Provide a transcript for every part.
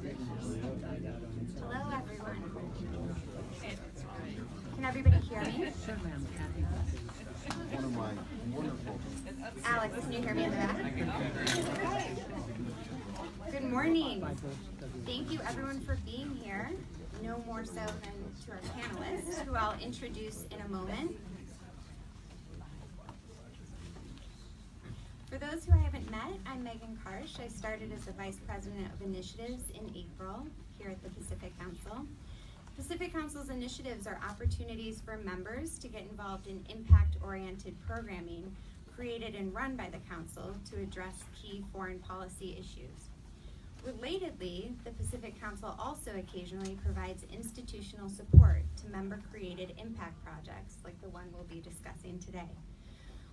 Hello, everyone. Can everybody hear me? Sure, ma'am. One of my wonderful. Alex, can you hear me in the back? Okay. Good morning. Thank you, everyone, for being here. No more so than to our panelists, who I'll introduce in a moment. For those who I haven't met, I'm Megan Karsh. I started as the Vice President of Initiatives in April here at the Pacific Council. Pacific Council's initiatives are opportunities for members to get involved in impact-oriented programming created and run by the Council to address key foreign policy issues. Relatedly, the Pacific Council also occasionally provides institutional support to member-created impact projects like the one we'll be discussing today.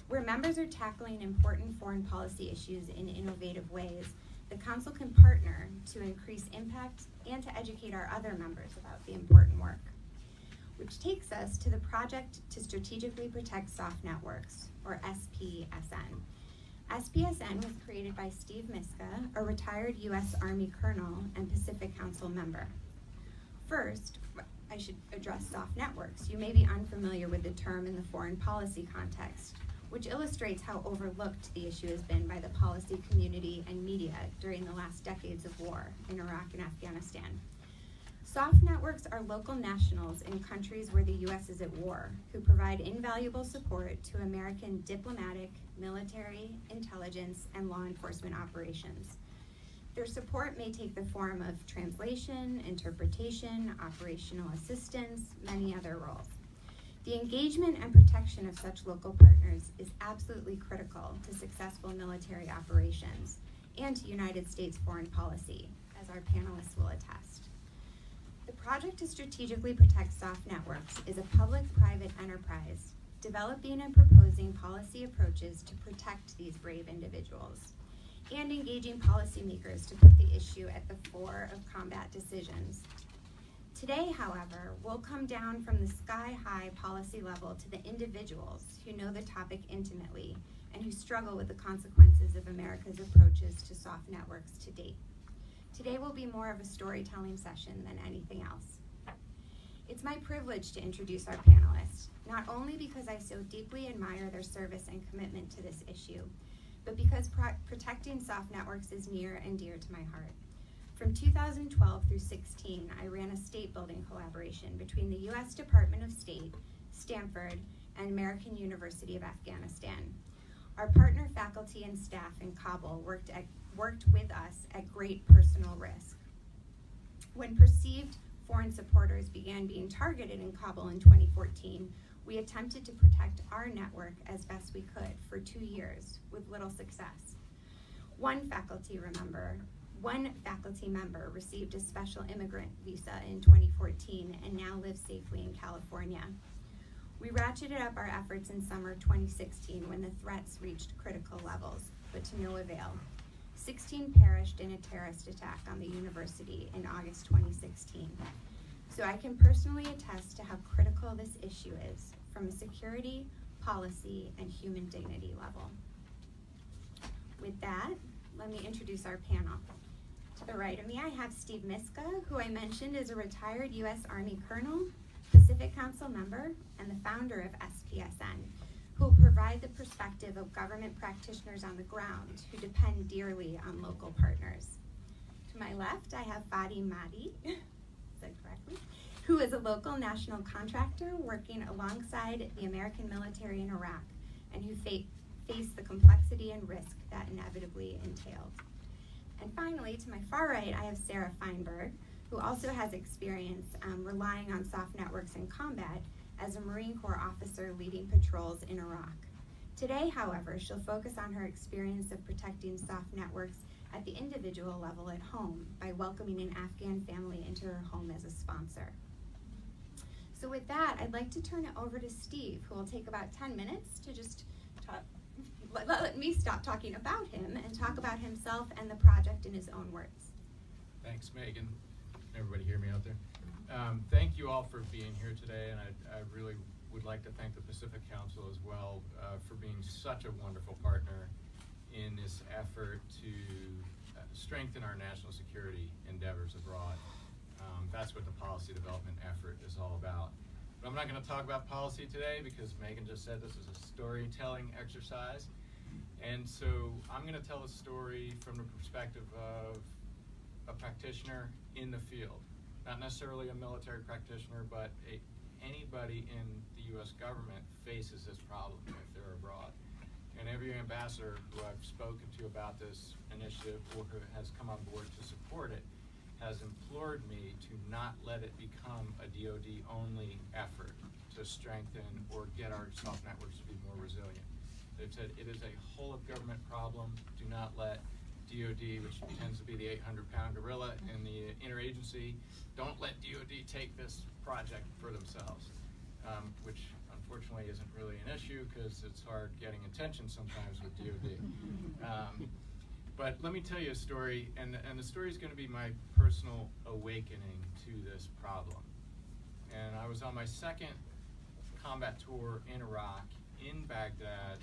Where members are tackling important foreign policy issues in innovative ways, the Council can partner to increase impact and to educate our other members about the important work. Which takes us to the Project to Strategically Protect Soft Networks, or SPSN. SPSN was created by Steve Miska, a retired U.S. Army colonel and Pacific Council member. First, I should address soft networks. You may be unfamiliar with the term in the foreign policy context, which illustrates how overlooked the issue has been by the policy community and media during the last decades of war in Iraq and Afghanistan. Soft networks are local nationals in countries where the U.S. is at war who provide invaluable support to American diplomatic, military, intelligence, and law enforcement operations. Their support may take the form of translation, interpretation, operational assistance, many other roles. The engagement and protection of such local partners is absolutely critical to successful military operations and to United States foreign policy, as our panelists will attest. The Project to Strategically Protect Soft Networks is a public-private enterprise developing and proposing policy approaches to protect these brave individuals and engaging policymakers to put the issue at the fore of combat decisions. Today, however, we'll come down from the sky-high policy level to the individuals who know the topic intimately and who struggle with the consequences of America's approaches to soft networks to date. Today will be more of a storytelling session than anything else. It's my privilege to introduce our panelists, not only because I so deeply admire their service and commitment to this issue, but because protecting soft networks is near and dear to my heart. From 2012 through 16, I ran a state-building collaboration between the U.S. Department of State, Stanford, and American University of Afghanistan. Our partner faculty and staff in Kabul worked with us at great personal risk. When perceived foreign supporters began being targeted in Kabul in 2014, we attempted to protect our network as best we could for 2 years with little success. One faculty member received a special immigrant visa in 2014 and now lives safely in California. We ratcheted up our efforts in summer 2016 when the threats reached critical levels, but to no avail. 16 perished in a terrorist attack on the university in August 2016. So I can personally attest to how critical this issue is from a security, policy, and human dignity level. With that, let me introduce our panel. To the right of me, I have Steve Miska, who I mentioned is a retired U.S. Army colonel, Pacific Council member, and the founder of SPSN, who will provide the perspective of government practitioners on the ground who depend dearly on local partners. To my left, I have Fadi Matti, said correctly, who is a local national contractor working alongside the American military in Iraq and who face the complexity and risk that inevitably entailed. And finally, to my far right, I have Sarah Feinberg, who also has experience relying on soft networks in combat as a Marine Corps officer leading patrols in Iraq. Today, however, she'll focus on her experience of protecting soft networks at the individual level at home by welcoming an Afghan family into her home as a sponsor. So with that, I'd like to turn it over to Steve, who will take about 10 minutes to just let me stop talking about him and talk about himself and the project in his own words. Thanks, Megan. Everybody hear me out there? Thank you all for being here today, and I really would like to thank the Pacific Council as well for being such a wonderful partner in this effort to strengthen our national security endeavors abroad. That's what the policy development effort is all about. But I'm not going to talk about policy today because Megan just said this is a storytelling exercise. And so I'm going to tell a story from the perspective of a practitioner in the field. Not necessarily a military practitioner, but anybody in the U.S. government faces this problem if they're abroad. And every ambassador who I've spoken to about this initiative or who has come on board to support it has implored me to not let it become a DoD-only effort to strengthen or get our soft networks to be more resilient. They've said it is a whole-of-government problem. Do not let DoD, which tends to be the 800-pound gorilla in the interagency, don't let DoD take this project for themselves, which unfortunately isn't really an issue because it's hard getting attention sometimes with DoD. But let me tell you a story, and the story is going to be my personal awakening to this problem. And I was on my second combat tour in Iraq, in Baghdad,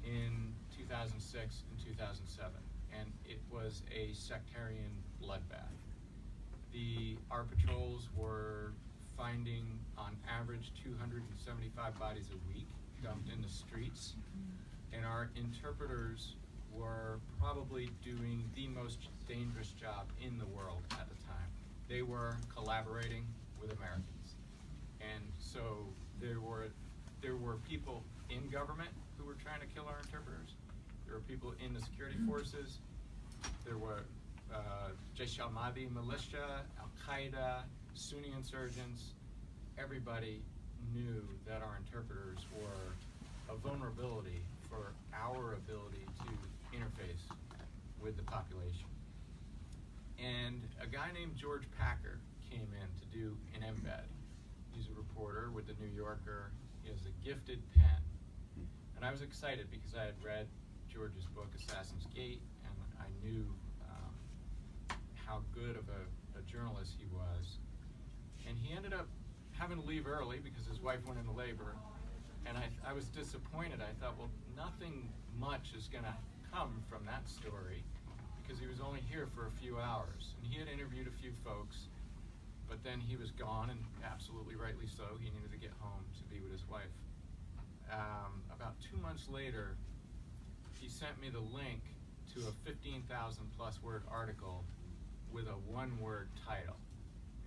in 2006 and 2007, and it was a sectarian bloodbath. Our patrols were finding, on average, 275 bodies a week dumped in the streets, and our interpreters were probably doing the most dangerous job in the world at the time. They were collaborating with Americans. And so there were people in government who were trying to kill our interpreters. There were people in the security forces. There were Jaish al-Mahdi militia, Al-Qaeda, Sunni insurgents. Everybody knew that our interpreters were a vulnerability for our ability to interface with the population. And a guy named George Packer came in to do an embed. He's a reporter with the New Yorker. He has a gifted pen. And I was excited because I had read George's book, Assassin's Gate, and I knew how good of a journalist he was. And he ended up having to leave early because his wife went into labor. And I was disappointed. I thought, well, nothing much is going to come from that story because he was only here for a few hours. And he had interviewed a few folks, but then he was gone, and absolutely rightly so. He needed to get home to be with his wife. About 2 months later, he sent me the link to a 15,000 plus word article with a one-word title.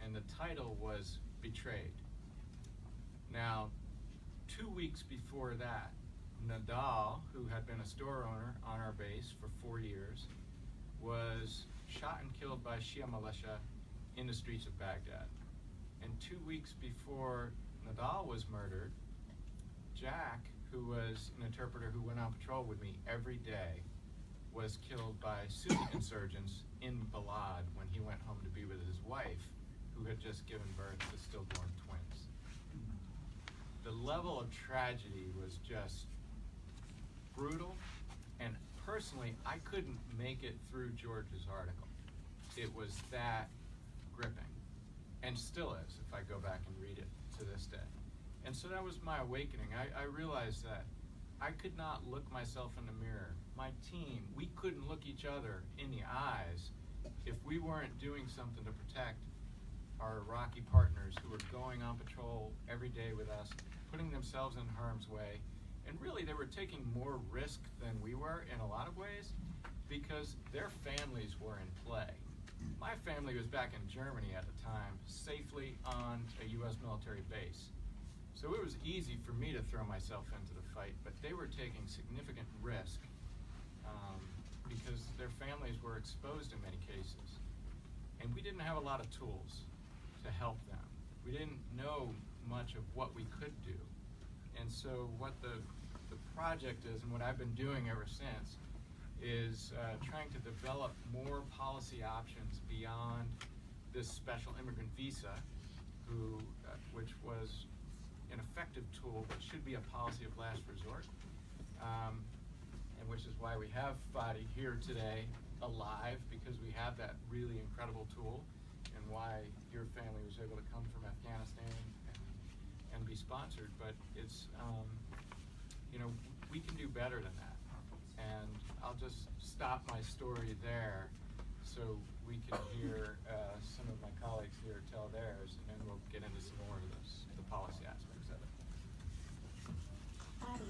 And the title was Betrayed. Now, 2 weeks before that, Nadal, who had been a store owner on our base for 4 years, was shot and killed by Shia militia in the streets of Baghdad. And 2 weeks before Nadal was murdered, Jack, who was an interpreter who went on patrol with me every day, was killed by Sunni insurgents in Balad when he went home to be with his wife, who had just given birth to stillborn twins. The level of tragedy was just brutal, and personally, I couldn't make it through George's article. It was that gripping, and still is if I go back and read it to this day. And so that was my awakening. I realized that I could not look myself in the mirror. My team, we couldn't look each other in the eyes if we weren't doing something to protect our Iraqi partners who were going on patrol every day with us, putting themselves in harm's way. And really, they were taking more risk than we were in a lot of ways because their families were in play. My family was back in Germany at the time, safely on a U.S. military base. So it was easy for me to throw myself into the fight, but they were taking significant risk because their families were exposed in many cases. And we didn't have a lot of tools to help them. We didn't know much of what we could do. And so what the project is, and what I've been doing ever since, is trying to develop more policy options beyond this special immigrant visa, which was an effective tool, but should be a policy of last resort, and which is why we have Fadi here today, alive, because we have that really incredible tool, and why your family was able to come from Afghanistan and be sponsored. But it's, we can do better than that. And I'll just stop my story there so we can hear some of my colleagues here tell theirs, and then we'll get into some more of the policy aspects of it. Fadi,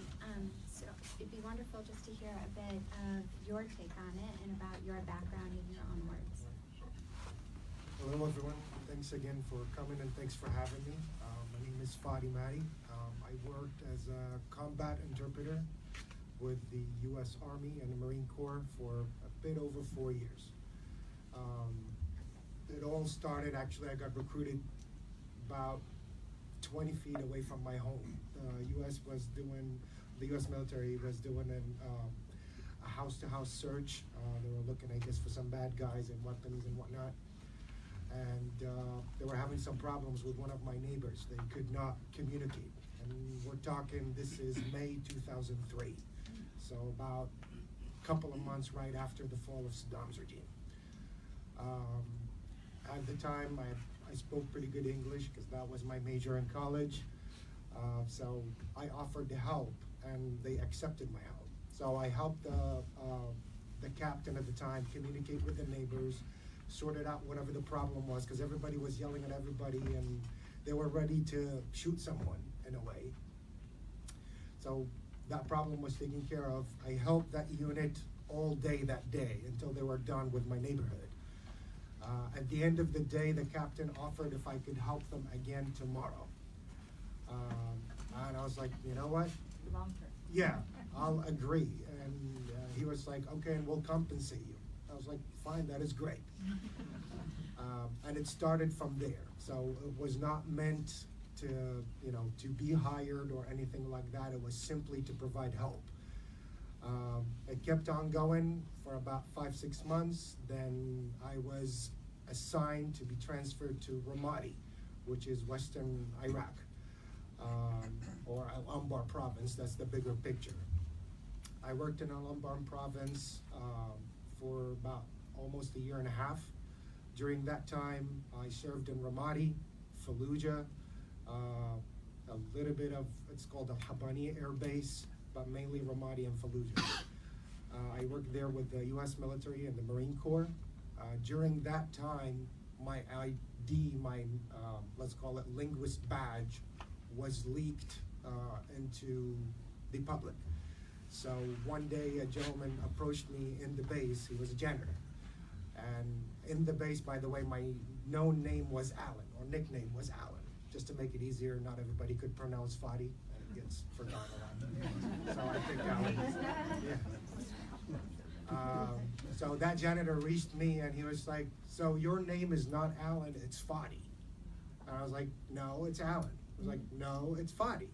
so it'd be wonderful just to hear a bit of your take on it and about your background in your own words. Hello everyone, thanks again for coming and thanks for having me. My name is Fadi Matti. I worked as a combat interpreter with the U.S. Army and the Marine Corps for a bit over 4 years. It all started, actually I got recruited about 20 feet away from my home. The U.S. military was doing a house-to-house search. They were looking, I guess, for some bad guys and weapons and whatnot. And they were having some problems with one of my neighbors. They could not communicate. And we're talking, this is May 2003. So about a couple of months right after the fall of Saddam's regime. At the time, I spoke pretty good English because that was my major in college. So I offered to help and they accepted my help. So I helped the captain at the time communicate with the neighbors, sorted out whatever the problem was, because everybody was yelling at everybody and they were ready to shoot someone in a way. So that problem was taken care of. I helped that unit all day that day until they were done with my neighborhood. At the end of the day, the captain offered if I could help them again tomorrow. And I was like, you know what? Yeah, I'll agree. And he was like, okay, and we'll compensate you. I was like, fine, that is great. And it started from there. So it was not meant to, to be hired or anything like that. It was simply to provide help. It kept on going for about 5-6 months. Then I was assigned to be transferred to Ramadi, which is Western Iraq, or Al-Anbar province. That's the bigger picture. I worked in Al-Anbar province for about almost 1.5 years. During that time, I served in Ramadi, Fallujah, a little bit of, it's called Al-Habaniya Air Base, but mainly Ramadi and Fallujah. I worked there with the U.S. military and the Marine Corps. During that time, my ID, let's call it linguist badge, was leaked into the public. So one day a gentleman approached me in the base. He was a janitor. And in the base, by the way, my known name was Alan, or nickname was Alan. Just to make it easier, not everybody could pronounce Fadi, and it gets forgotten a lot. So I think Alan. Yeah. So that janitor reached me and he was like, so your name is not Alan, it's Fadi. And I was like, no, it's Alan. I was like, no, it's Fadi.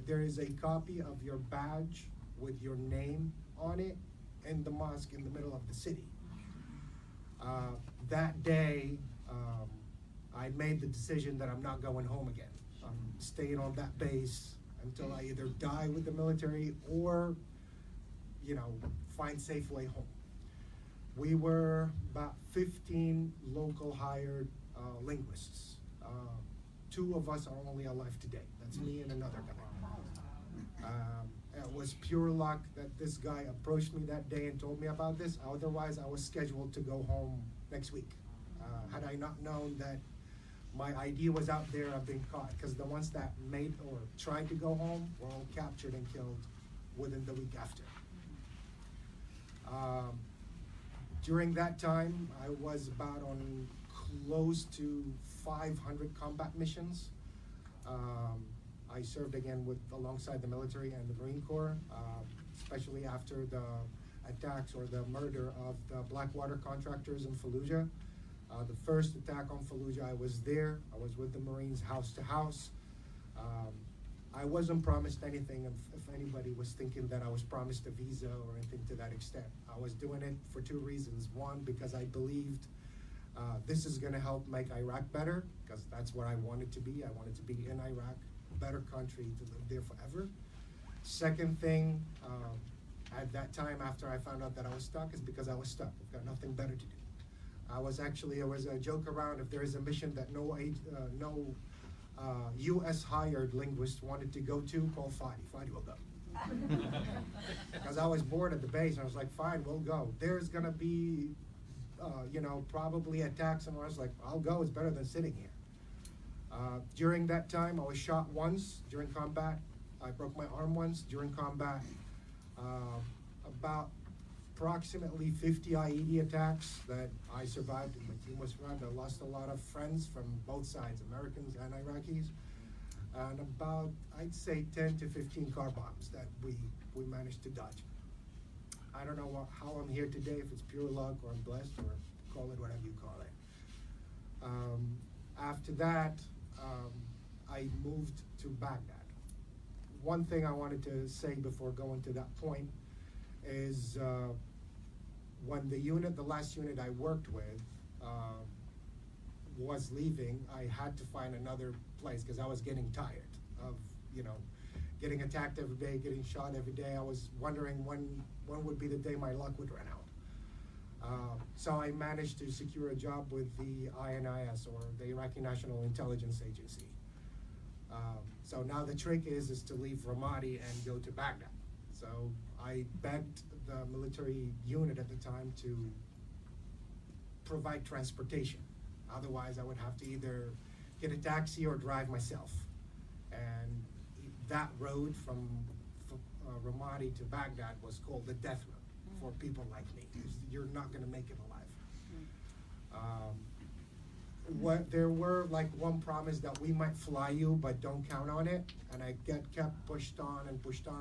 There is a copy of your badge with your name on it in the mosque in the middle of the city. That day, I made the decision that I'm not going home again. I'm staying on that base until I either die with the military or, find safe way home. We were about 15 local hired linguists. 2 of us are only alive today. That's me and another guy. It was pure luck that this guy approached me that day and told me about this. Otherwise, I was scheduled to go home next week. Had I not known that my ID was out there, I've been caught. Because the ones that made or tried to go home were all captured and killed within the week after. During that time, I was about on close to 500 combat missions. I served again alongside the military and the Marine Corps, especially after the attacks or the murder of the Blackwater contractors in Fallujah. The first attack on Fallujah, I was there. I was with the Marines house to house. I wasn't promised anything if anybody was thinking that I was promised a visa or anything to that extent. I was doing it for 2 reasons. One, because I believed this is gonna help make Iraq better, because that's where I wanted to be. I wanted to be in Iraq, a better country to live there forever. Second thing, at that time after I found out that I was stuck is because I was stuck. I've got nothing better to do. There was a joke around, if there is a mission that no U.S. hired linguist wanted to go to, call Fadi. Fadi will go. Because I was bored at the base, and I was like, fine, we'll go. There's gonna be probably attacks, and I was like, I'll go, it's better than sitting here. During that time, I was shot once during combat. I broke my arm once during combat. About approximately 50 IED attacks that I survived and my team was survived. I lost a lot of friends from both sides, Americans and Iraqis. And about, I'd say 10 to 15 car bombs that we managed to dodge. I don't know how I'm here today, if it's pure luck or I'm blessed, or call it whatever you call it. After that, I moved to Baghdad. One thing I wanted to say before going to that point is when the last unit I worked with was leaving, I had to find another place because I was getting tired of, getting attacked every day, getting shot every day. I was wondering when would be the day my luck would run out. So I managed to secure a job with the INIS, or the Iraqi National Intelligence Agency. So now the trick is to leave Ramadi and go to Baghdad. So I begged the military unit at the time to provide transportation. Otherwise, I would have to either get a taxi or drive myself. And that road from Ramadi to Baghdad was called the death road for people like me. You're not going to make it alive. There were one promise that we might fly you, but don't count on it. And I kept pushed on, and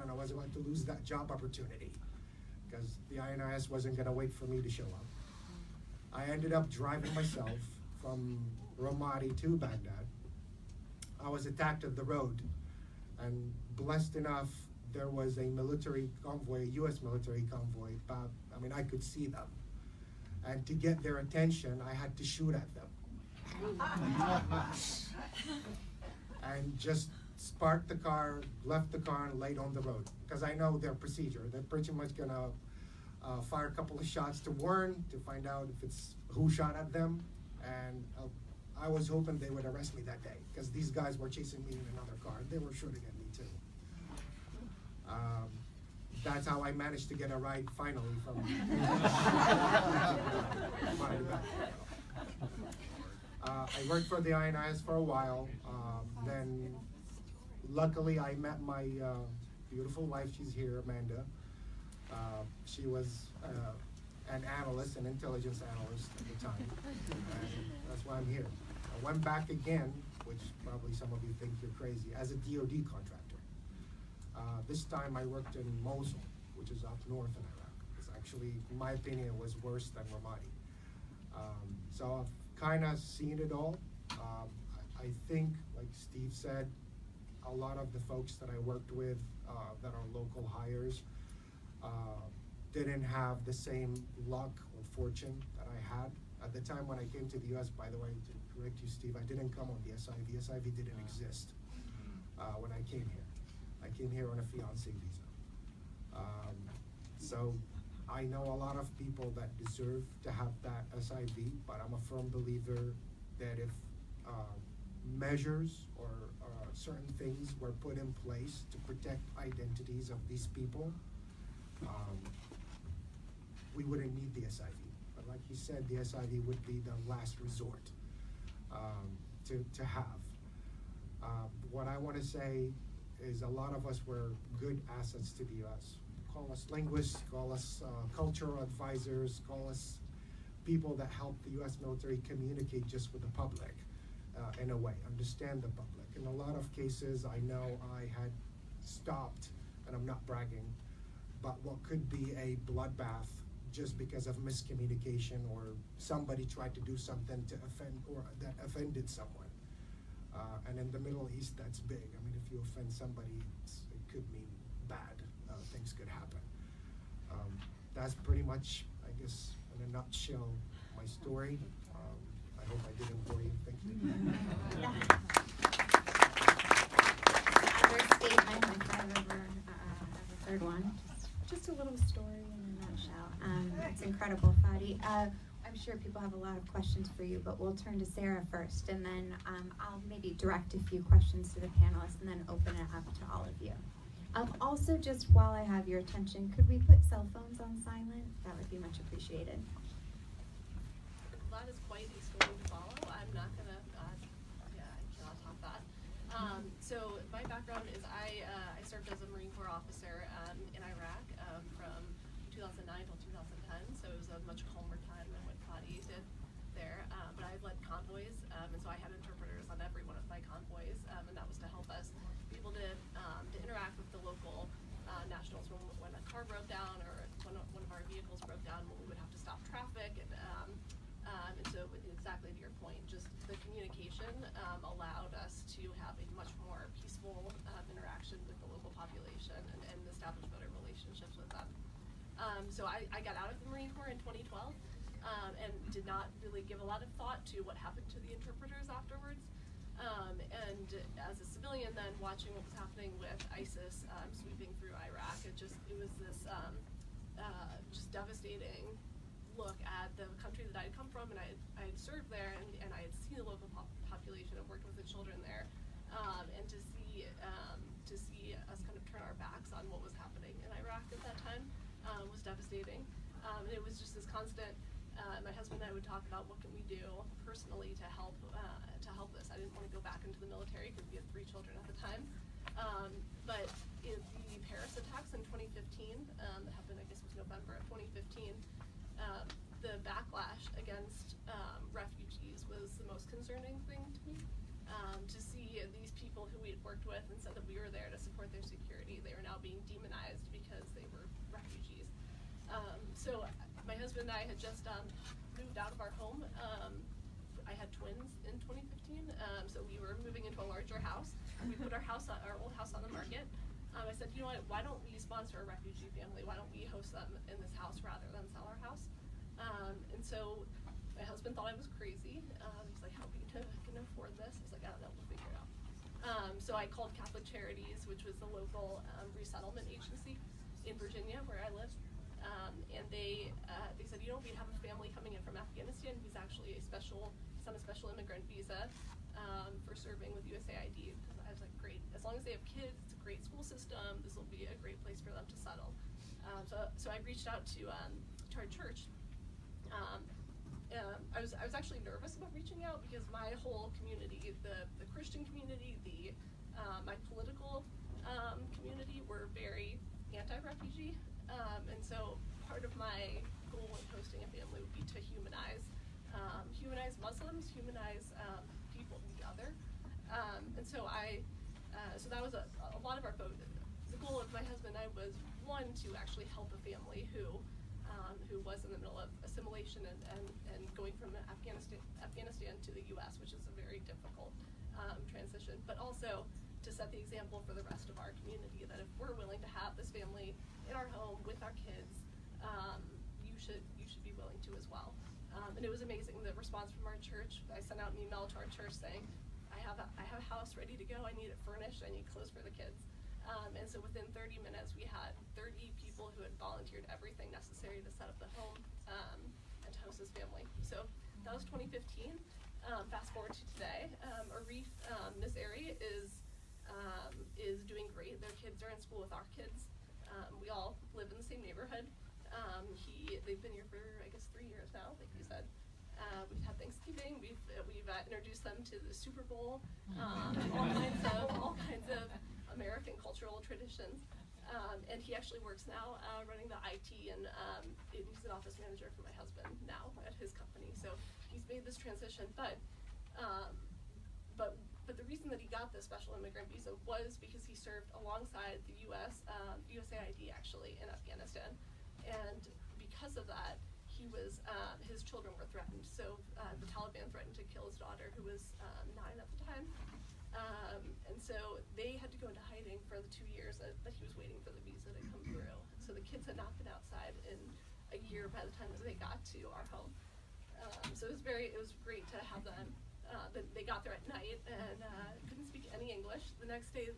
I was about to lose that job opportunity because the INIS wasn't going to wait for me to show up. I ended up driving myself from Ramadi to Baghdad. I was attacked at the road, and blessed enough, there was a military convoy, a U.S. military convoy. I could see them. And to get their attention, I had to shoot at them. And just sparked the car, left the car, and laid on the road. Because I know their procedure. They're pretty much gonna fire a couple of shots to warn, to find out if it's who shot at them. And I was hoping they would arrest me that day, because these guys were chasing me in another car. They were shooting at me too. That's how I managed to get a ride finally from I worked for the INIS for a while. Then luckily I met my beautiful wife. She's here, Amanda. She was an analyst, an intelligence analyst at the time. And that's why I'm here. I went back again, which probably some of you think you're crazy, as a DoD contractor. This time I worked in Mosul, which is up north in Iraq. It's actually, in my opinion, it was worse than Ramadi. So I've kind of seen it all. I think, like Steve said, a lot of the folks that I worked with that are local hires didn't have the same luck or fortune that I had. At the time when I came to the US, by the way, to correct you, Steve, I didn't come on the SIV. SIV didn't exist when I came here. I came here on a fiancé visa. So I know a lot of people that deserve to have that SIV, but I'm a firm believer that if measures or certain things were put in place to protect identities of these people, we wouldn't need the SIV. But like he said, the SIV would be the last resort to have. What I want to say is a lot of us were good assets to the US. Call us linguists, call us cultural advisors, call us people that help the US military communicate just with the public in a way, understand the public. In a lot of cases, I know I had stopped, and I'm not bragging, but what could be a bloodbath just because of miscommunication or somebody tried to do something to offend or that offended someone. And in the Middle East, that's big. I mean, if you offend somebody, it could mean bad. Things could happen. That's pretty much, I guess, in a nutshell, my story. I hope I didn't bore you. Thank you. Understatement, if I ever have a third one. Just a little story in a nutshell. It's incredible, Fadi. I'm sure people have a lot of questions for you, but we'll turn to Sarah first, and then I'll maybe direct a few questions to the panelists and then open it up to all of you. Also, just while I have your attention, could we put cell phones on silent? That would be much appreciated. that is quite a story to follow. I'm not gonna, I cannot top that. So my background is I served as a Marine Corps officer in Iraq from 2009 till 2010, so it was a much calmer time than what Fadi did there. But I led convoys, and so I had interpreters on every one of my convoys, and that was to help us be able to interact with the local nationals when a car broke down or one of our vehicles broke down, when we would have to stop traffic. And so exactly to your point, just the communication allowed us to have a much more peaceful interaction with the local population and establish better relationships with them. So I got out of the Marine Corps in 2012 and did not really give a lot of thought to what happened to the interpreters afterwards. And as a civilian then watching what was happening with ISIS sweeping through Iraq, it was this just devastating look at the country that I had come from, and I had served there, and I had seen the local population and worked with the children there, and to see us kind of turn our backs on what was happening in Iraq at that time was devastating. And it was just this constant. My husband and I would talk about what can we do personally to help this. I didn't want to go back into the military because we had 3 children at the time. But in the Paris attacks in 2015, that happened, I guess it was November of 2015, the backlash against refugees was the most concerning thing to me. To see these people who we had worked with and said that we were there to support their security, they are now being demonized because they were refugees. So my husband and I had just moved out of our home. I had twins in 2015, so we were moving into a larger house. We put our old house on the market. I said, you know what, why don't we sponsor a refugee family? Why don't we host them in this house rather than sell our house? And so my husband thought I was crazy. He's like, how are we gonna afford this? I was like, I don't know, we'll figure it out. So I called Catholic Charities, which was the local resettlement agency in Virginia where I live. And they said, you know, we have a family coming in from Afghanistan. He's actually he's on a special immigrant visa for serving with USAID. I was like, great. As long as they have kids, it's a great school system. This will be a great place for them to settle. So I reached out to our church. I was actually nervous about reaching out because my whole community, the Christian community, my political community were very anti-refugee. And so part of my goal in hosting a family would be to humanize Muslims, humanize people of the other. And so so that was a lot of our focus. The goal of my husband and I was, one, to actually help a family who was in the middle of assimilation and going from Afghanistan to the U.S., which is a very difficult transition, but also to set the example for the rest of our community that if we're willing to have this family in our home with our kids, you should be willing to as well. And it was amazing, the response from our church. I sent out an email to our church saying, I have a house ready to go, I need it furnished, I need clothes for the kids. And so within 30 minutes, we had 30 people who had volunteered everything necessary to set up the home and to host this family. So that was 2015. Fast forward to today, Arif, this area is doing great. Their kids are in school with our kids. We all live in the same neighborhood. They've been here for, I guess, 3 years now, like you said. We've had Thanksgiving. We've introduced them to the Super Bowl. All kinds of American cultural traditions. And he actually works now running the IT, and he's an office manager for my husband now at his company. So he's made this transition. But the reason that he got the special immigrant visa was because he served alongside the USAID actually in Afghanistan, and because of that, his children were threatened. So the Taliban threatened to kill his daughter, who was 9 at the time. And so they had to go into hiding for the 2 years that he was waiting for the visa to come through. So the kids had not been outside in a year by the time that they got to our home. So it was great to have them. They got there at night and couldn't speak any English. The next day,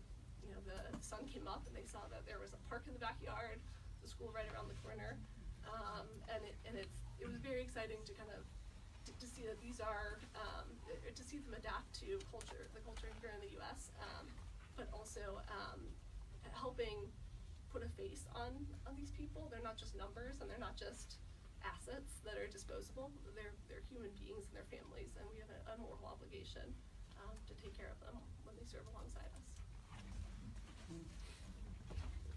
the sun came up and they saw that there was a park in the backyard, the school right around the corner, and it was very exciting to kind of to see that these are to see them adapt to the culture here in the U.S., but also helping put a face on these people. They're not just numbers, and they're not just assets that are disposable. They're human beings and their families, and we have a moral obligation to take care of them when they serve alongside us.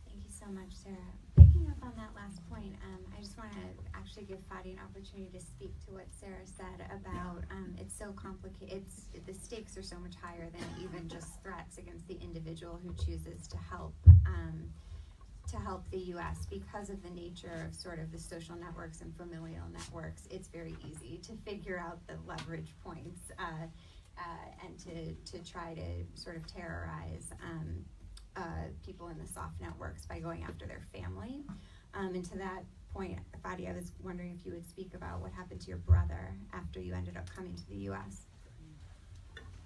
Thank you so much, Sarah. Picking up on that last point, I just want to actually give Fadi an opportunity to speak to what Sarah said about it's so complicated. The stakes are so much higher than even just threats against the individual who chooses to help the U.S. because of the nature of sort of the social networks and familial networks. It's very easy to figure out the leverage points and to try to sort of terrorize people in the soft networks by going after their family. And to that point, Fadi, I was wondering if you would speak about what happened to your brother after you ended up coming to the U.S.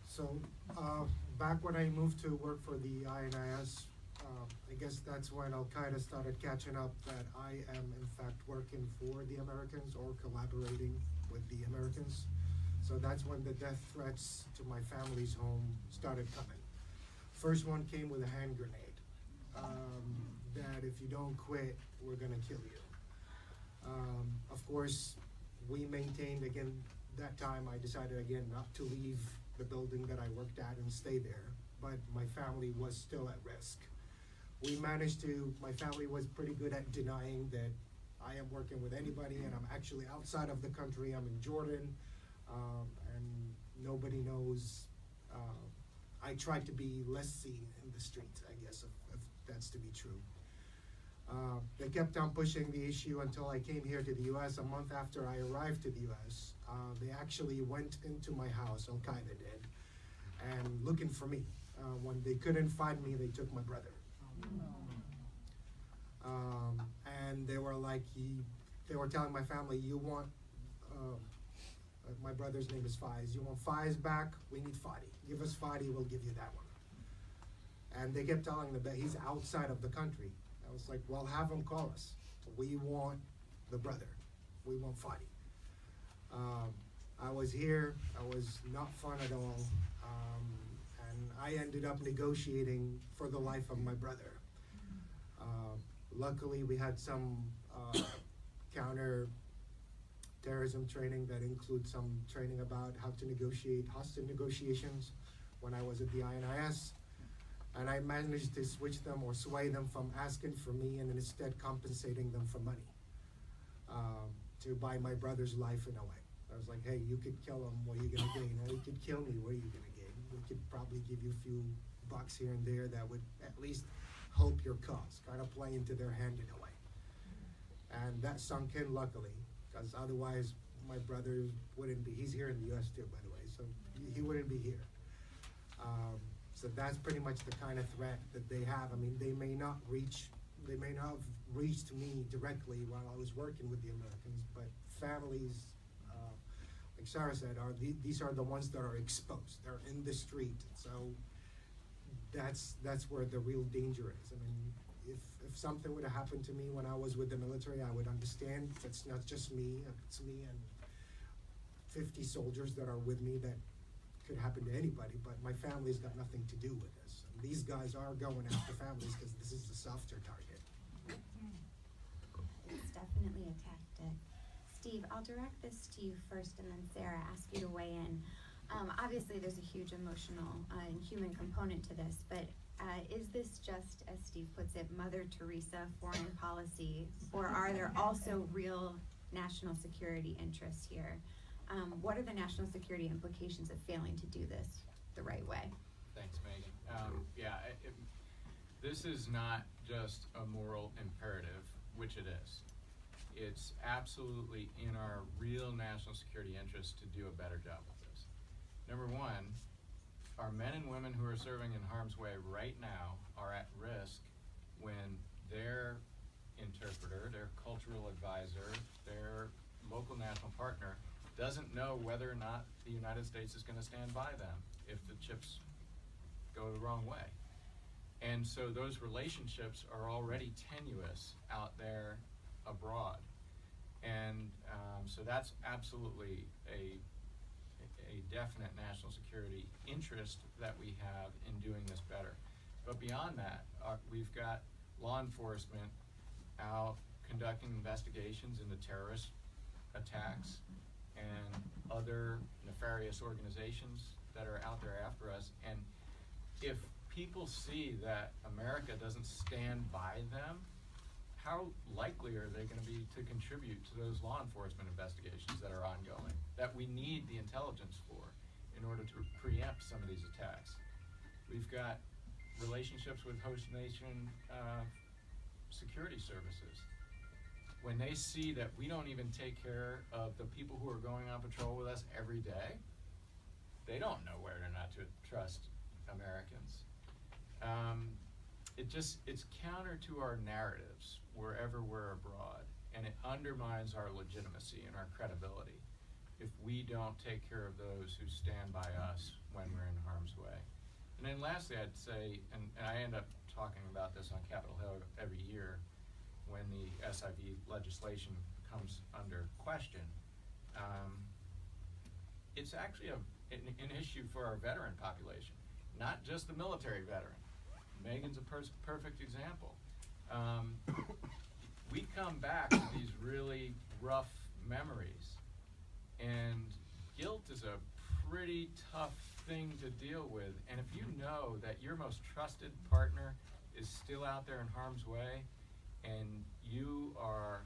So back when I moved to work for the INIS, I guess that's when Al-Qaeda started catching up that I am in fact working for the Americans or collaborating with the Americans. So that's when the death threats to my family's home started coming. First one came with a hand grenade, that if you don't quit, we're gonna kill you. Of course, we maintained, again, that time I decided again not to leave the building that I worked at and stay there, but my family was still at risk. We managed to, my family was pretty good at denying that I am working with anybody and I'm actually outside of the country. I'm in Jordan, and nobody knows. I tried to be less seen in the streets, I guess, if that's to be true. They kept on pushing the issue until I came here to the US. A month after I arrived to the US, they actually went into my house, Al-Qaeda did, and looking for me. When they couldn't find me, they took my brother. And they were like, they were telling my family, you want, my brother's name is Faiz, you want Faiz back? We need Fadi. Give us Fadi, we'll give you that one. And they kept telling them that he's outside of the country. I was like, well, have him call us. We want the brother. We want Fadi. I was here, I was not fun at all. And I ended up negotiating for the life of my brother. Luckily, we had some counter terrorism training that includes some training about how to negotiate hostage negotiations when I was at the INIS. And I managed to switch them or sway them from asking for me and instead compensating them for money to buy my brother's life in a way. I was like, hey, you could kill him, what are you gonna gain? Or you could kill me, what are you gonna gain? We could probably give you a few bucks here and there that would at least help your cause, kind of play into their hand in a way. And that sunk in luckily, because otherwise my brother wouldn't be, he's here in the US too, by the way, so he wouldn't be here. So that's pretty much the kind of threat that they have. I mean, they may not have reached me directly while I was working with the Americans, but families, like Sarah said, these are the ones that are exposed. They're in the street, so that's where the real danger is. I mean, if something would have happened to me when I was with the military, I would understand. It's not just me, it's me and 50 soldiers that are with me that could happen to anybody, but my family's got nothing to do with this. And these guys are going after families because this is the softer target. It's definitely a tactic. Steve, I'll direct this to you first and then Sarah, ask you to weigh in. Obviously there's a huge emotional and human component to this, but is this just, as Steve puts it, Mother Teresa foreign policy, or are there also real national security interests here? What are the national security implications of failing to do this the right way? Thanks, Megan. This is not just a moral imperative, which it is. It's absolutely in our real national security interest to do a better job with this. Number one, our men and women who are serving in harm's way right now are at risk when their interpreter, their cultural advisor, their local national partner doesn't know whether or not the United States is going to stand by them if the chips go the wrong way. And so those relationships are already tenuous out there abroad. And so that's absolutely a definite national security interest that we have in doing this better. But beyond that, we've got law enforcement out conducting investigations into terrorist attacks and other nefarious organizations that are out there after us. And if people see that America doesn't stand by them, how likely are they going to be to contribute to those law enforcement investigations that are ongoing, that we need the intelligence for in order to preempt some of these attacks? We've got relationships with host nation security services. When they see that we don't even take care of the people who are going on patrol with us every day, they don't know whether or not to trust Americans. It's counter to our narratives wherever we're abroad, and it undermines our legitimacy and our credibility if we don't take care of those who stand by us when we're in harm's way. And then lastly, I'd say, and I end up talking about this on Capitol Hill every year when the SIV legislation comes under question, it's actually an issue for our veteran population, not just the military veteran. Megan's a perfect example. We come back with these really rough memories, and guilt is a pretty tough thing to deal with. And if you know that your most trusted partner is still out there in harm's way, and you are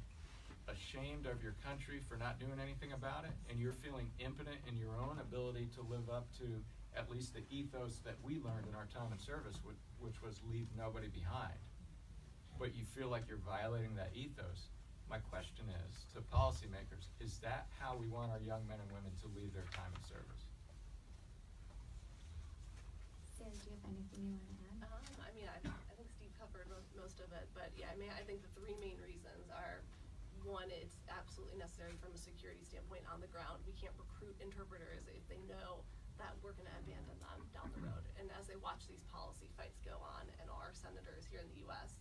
ashamed of your country for not doing anything about it, and you're feeling impotent in your own ability to live up to at least the ethos that we learned in our time in service, which was leave nobody behind, but you feel like you're violating that ethos, my question is to policymakers, is that how we want our young men and women to leave their time in service? Sarah, do you have anything you want to add? I think Steve covered most of it, but yeah, I think the three main reasons are, one, it's absolutely necessary from a security standpoint on the ground. We can't recruit interpreters if they know that we're going to abandon them down the road. And as they watch these policy fights go on, and our senators here in the U.S.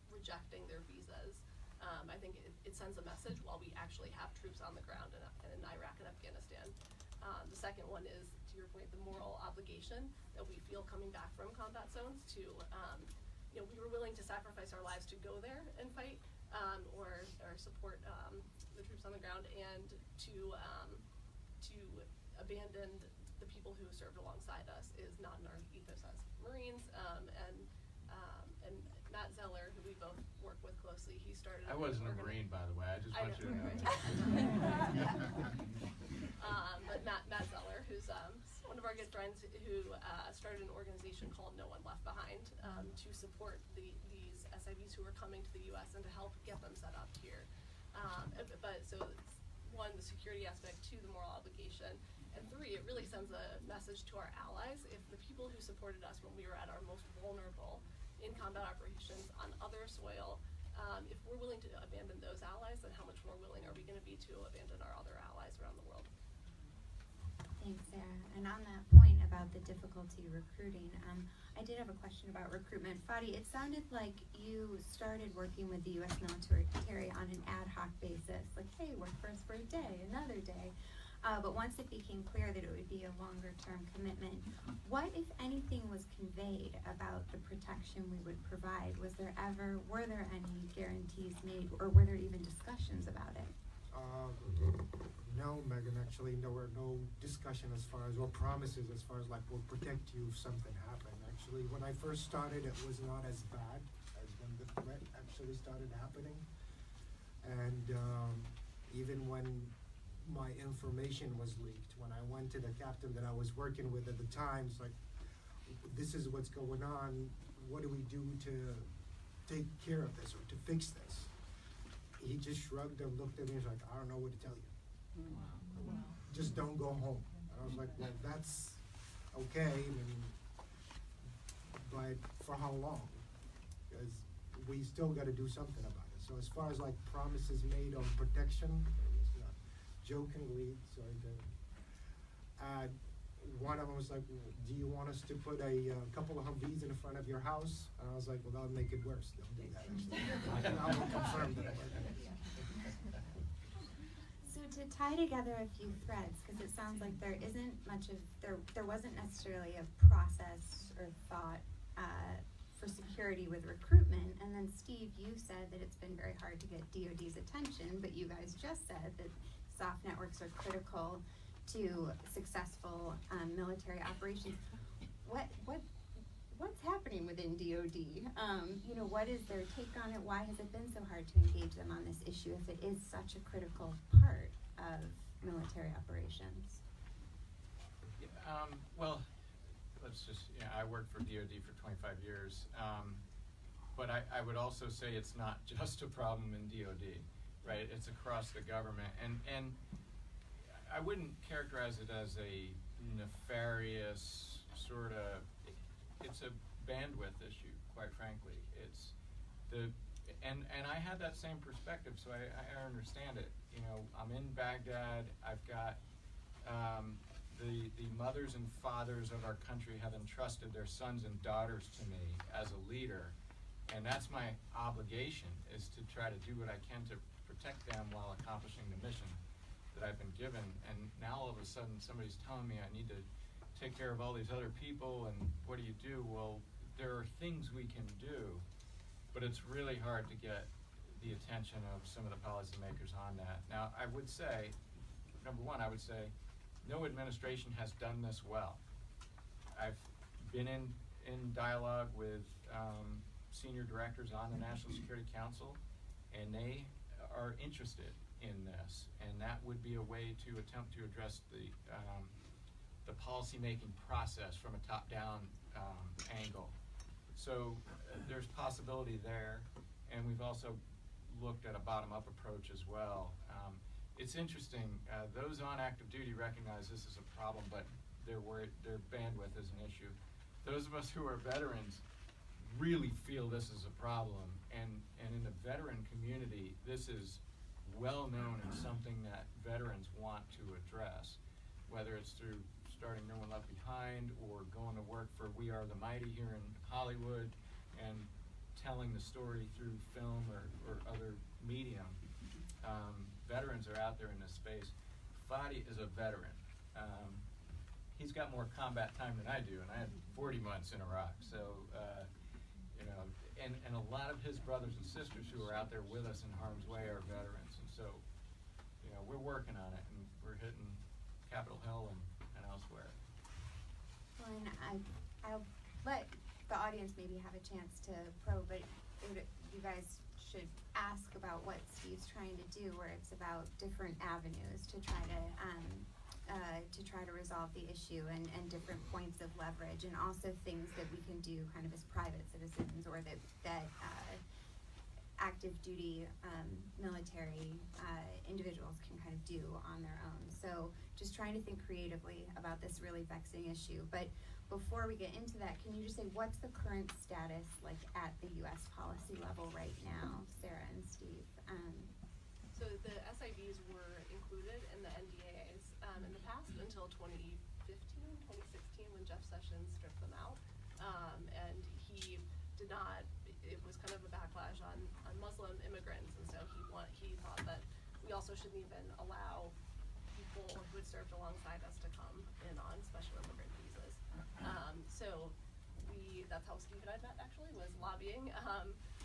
rejecting their visas, I think it sends a message while we actually have troops on the ground in Iraq and Afghanistan. The second one is, to your point, the moral obligation that we feel coming back from combat zones to, we were willing to sacrifice our lives to go there and fight, or support the troops on the ground, and to abandon the people who served alongside us is not in our ethos as Marines. And Matt Zeller, who we both work with closely, he started. I wasn't a Marine, by the way. I just want you to know. But Matt Zeller, who's one of our good friends, who started an organization called No One Left Behind to support these SIVs who are coming to the U.S. and to help get them set up here. But so it's, one, the security aspect, two, the moral obligation, and three, it really sends a message to our allies. If the people who supported us when we were at our most vulnerable in combat operations on other soil, if we're willing to abandon those allies, then how much more willing are we going to be to abandon our other allies around the world? Thanks, Sarah. And on that point about the difficulty recruiting, I did have a question about recruitment. Fadi, it sounded like you started working with the U.S. military on an ad hoc basis, like, hey, work for us for a day, another day. But once it became clear that it would be a longer-term commitment, what, if anything, was conveyed about the protection we would provide? Were there any guarantees made, or were there even discussions about it? No, Megan, actually, there were no discussion as far as, or promises as far as, like, we'll protect you if something happened. Actually, when I first started, it was not as bad as when the threat actually started happening. And even when my information was leaked, when I went to the captain that I was working with at the time, it's like, this is what's going on, what do we do to take care of this or to fix this? He just shrugged and looked at me and was like, I don't know what to tell you. Wow. Just don't go home. And I was like, well, that's okay, but for how long? Because we still got to do something about it. So as far as like promises made on protection, it was not. Jokingly, one of them was like, do you want us to put a couple of Humvees in front of your house? And I was like, well, that would make it worse. Don't do that, actually. I will confirm that. So to tie together a few threads, because it sounds like there isn't much of, there wasn't necessarily a process or thought for security with recruitment, and then Steve, you said that it's been very hard to get DoD's attention, but you guys just said that soft networks are critical to successful military operations. What's happening within DoD? You know, what is their take on it? Why has it been so hard to engage them on this issue if it is such a critical part of military operations? Well, let's just, I worked for DoD for 25 years, but I would also say it's not just a problem in DoD, right? It's across the government, and I wouldn't characterize it as a nefarious sort of, it's a bandwidth issue, quite frankly. It's and I had that same perspective, so I understand it. You know, I'm in Baghdad, I've got, the mothers and fathers of our country have entrusted their sons and daughters to me as a leader, and that's my obligation, is to try to do what I can to protect them while accomplishing the mission that I've been given. And now all of a sudden somebody's telling me I need to take care of all these other people, and what do you do? Well, there are things we can do, but it's really hard to get the attention of some of the policymakers on that. Now, I would say, number one, I would say no administration has done this well. I've been in dialogue with senior directors on the National Security Council, and they are interested in this, and that would be a way to attempt to address the policy-making process from a top-down angle. So there's possibility there, and we've also looked at a bottom-up approach as well. It's interesting, those on active duty recognize this is a problem, but their bandwidth is an issue. Those of us who are veterans really feel this is a problem, and in the veteran community, this is well known and something that veterans want to address, whether it's through starting No One Left Behind or going to work for We Are the Mighty here in Hollywood and telling the story through film or other medium. Veterans are out there in this space. Fadi is a veteran. He's got more combat time than I do, and I had 40 months in Iraq. So, you know, and a lot of his brothers and sisters who are out there with us in harm's way are veterans. And so, you know, we're working on it, and we're hitting Capitol Hill and elsewhere. Well, and I'll let the audience maybe have a chance to probe, but you guys should ask about what Steve's trying to do, where it's about different avenues to try to resolve the issue, and different points of leverage, and also things that we can do kind of as private citizens, or that active duty military individuals can kind of do on their own. So just trying to think creatively about this really vexing issue. But before we get into that, can you just say what's the current status like at the U.S. policy level right now, Sarah and Steve? So the SIVs were included in the NDAAs in the past until 2015, 2016, when Jeff Sessions stripped them out. And he did not, it was kind of a backlash on Muslim immigrants, and so he thought that we also shouldn't even allow people who had served alongside us to come in on special immigrant visas. So that's how Steve and I met, actually, was lobbying,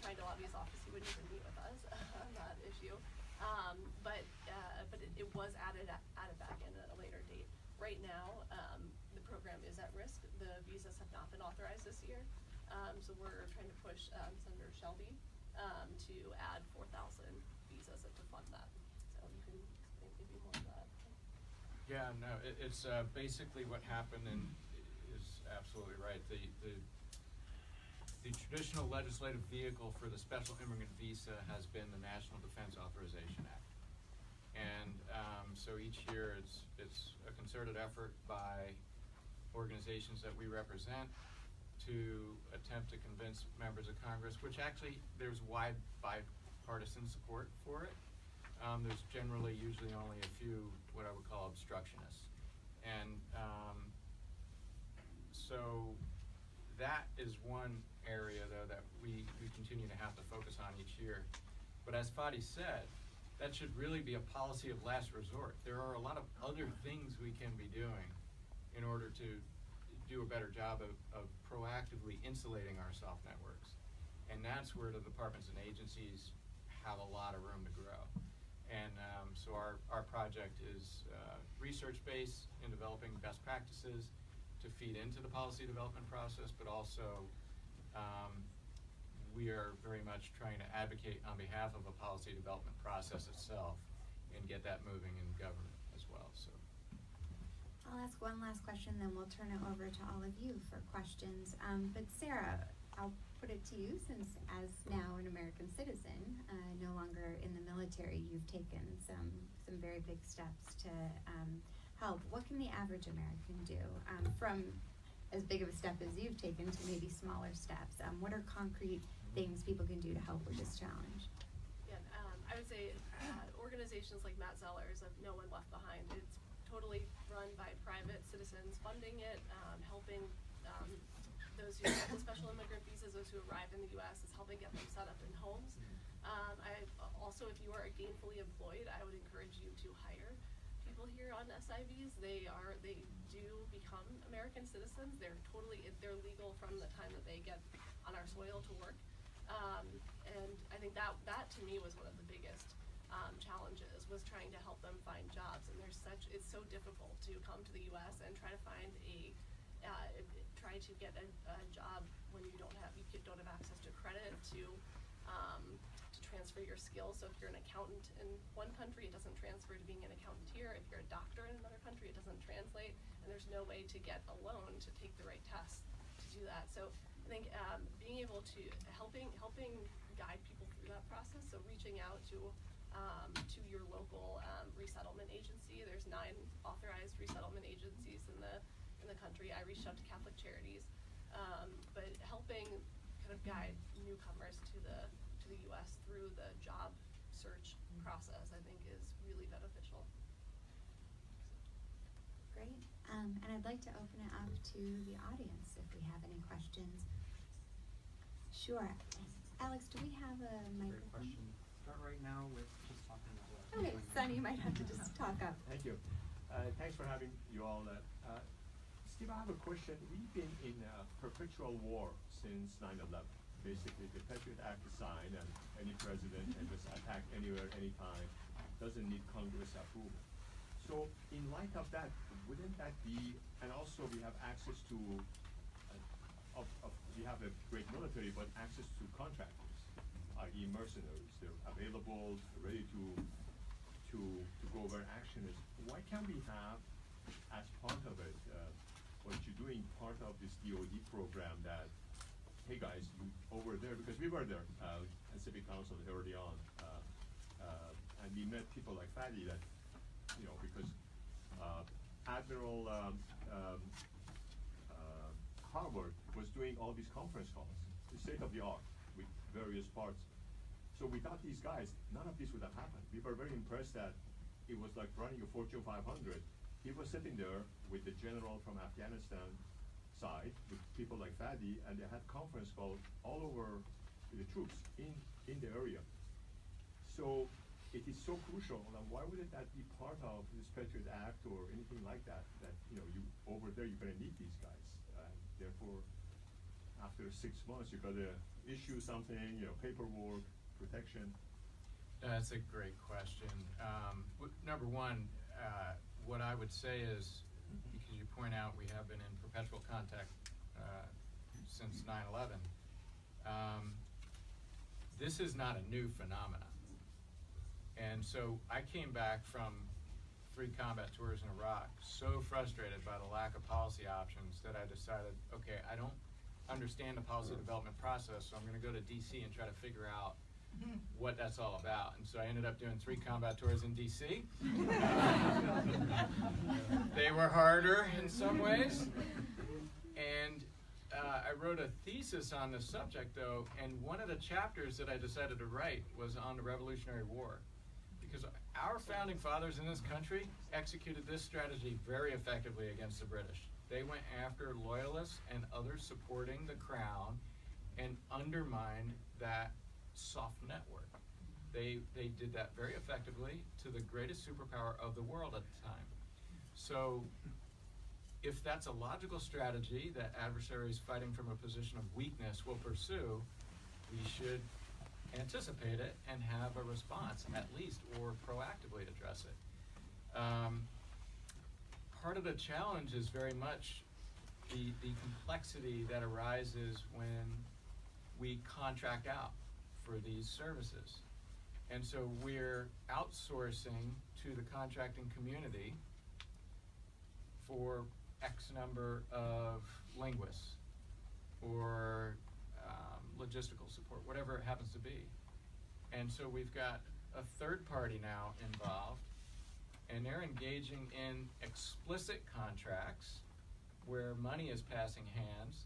trying to lobby his office. He wouldn't even meet with us on that issue. But it was added back in at a later date. Right now, the program is at risk. The visas have not been authorized this year. So we're trying to push Senator Shelby to add 4,000 visas and to fund that. So you can explain maybe more of that. Yeah, no, it's basically what happened, and is absolutely right. The traditional legislative vehicle for the special immigrant visa has been the National Defense Authorization Act. And so each year it's a concerted effort by organizations that we represent to attempt to convince members of Congress, which actually there's wide bipartisan support for it. There's usually only a few what I would call obstructionists. And so that is one area, though, that we continue to have to focus on each year. But as Fadi said, that should really be a policy of last resort. There are a lot of other things we can be doing in order to do a better job of proactively insulating our soft networks. And that's where the departments and agencies have a lot of room to grow. And So our project is research-based in developing best practices to feed into the policy development process, but also we are very much trying to advocate on behalf of a policy development process itself and get that moving in government as well. So I'll ask one last question, then we'll turn it over to all of you for questions. But Sarah, I'll put it to you, since as now an American citizen, no longer in the military, you've taken some very big steps to help. What can the average American do, from as big of a step as you've taken to maybe smaller steps? What are concrete things people can do to help with this challenge? Yeah, I would say organizations like Matt Zeller's of No One Left Behind, it's totally run by private citizens funding it, helping those who have the special immigrant visas, those who arrive in the U.S., is helping get them set up in homes. Also, if you are gainfully employed, I would encourage you to hire people here on SIVs. They do become American citizens. They're legal from the time that they get on our soil to work. And I think that to me was one of the biggest challenges, was trying to help them find jobs. And it's so difficult to come to the U.S. and try to find try to get a job when you don't have access to credit to transfer your skills. So if you're an accountant in one country, it doesn't transfer to being an accountant here. If you're a doctor in another country, it doesn't translate. And there's no way to get a loan to take the right tests to do that. So I think being able to helping guide people through that process. So reaching out to your local resettlement agency. There's 9 authorized resettlement agencies in the country. I reached out to Catholic Charities, but helping kind of guide newcomers to the U.S. through the job search process, I think, is really beneficial. Great. And I'd like to open it up to the audience if we have any questions. Sure. Alex, do we have a Great microphone? question. Start right now with just talking about Okay, Sonny, you might have to just talk up. Thank you. Thanks for having you all. Steve, I have a question. We've been in a perpetual war since 9/11. Basically, the Patriot Act is signed, and any president can just attack anywhere, anytime. Doesn't need Congress approval. So, in light of that, wouldn't that be? And also, we have access to. We have a great military, but access to contractors, i.e., mercenaries. They're available, ready to go where action is. Why can't we have, as part of it, what you're doing, part of this DoD program that, hey guys, you over there, because we were there at Civic Council early on, and we met people like Fadi that, because Admiral Harvard was doing all these conference calls, the state of the art, with various parts. So without these guys, none of this would have happened. We were very impressed that it was like running a Fortune 500. He was sitting there with the general from Afghanistan side, with people like Fadi, and they had conference calls all over the troops in the area. So it is so crucial, and why wouldn't that be part of this Patriot Act or anything like that, you over there you're gonna need these guys. Therefore, after 6 months, you gotta issue something, paperwork, protection. That's a great question. Number one, what I would say is, because you point out we have been in perpetual contact since 9/11, this is not a new phenomenon. And so I came back from 3 combat tours in Iraq, so frustrated by the lack of policy options that I decided, okay, I don't understand the policy development process, so I'm gonna go to DC and try to figure out what that's all about. And so I ended up doing 3 combat tours in DC. They were harder in some ways. And I wrote a thesis on this subject though, and one of the chapters that I decided to write was on the Revolutionary War. Because our founding fathers in this country executed this strategy very effectively against the British. They went after loyalists and others supporting the crown and undermined that soft network. They did that very effectively to the greatest superpower of the world at the time. So if that's a logical strategy that adversaries fighting from a position of weakness will pursue, we should anticipate it and have a response at least, or proactively address it. Part of the challenge is very much the complexity that arises when we contract out for these services. And so we're outsourcing to the contracting community for X number of linguists or logistical support, whatever it happens to be. And so we've got a third party now involved, and they're engaging in explicit contracts where money is passing hands,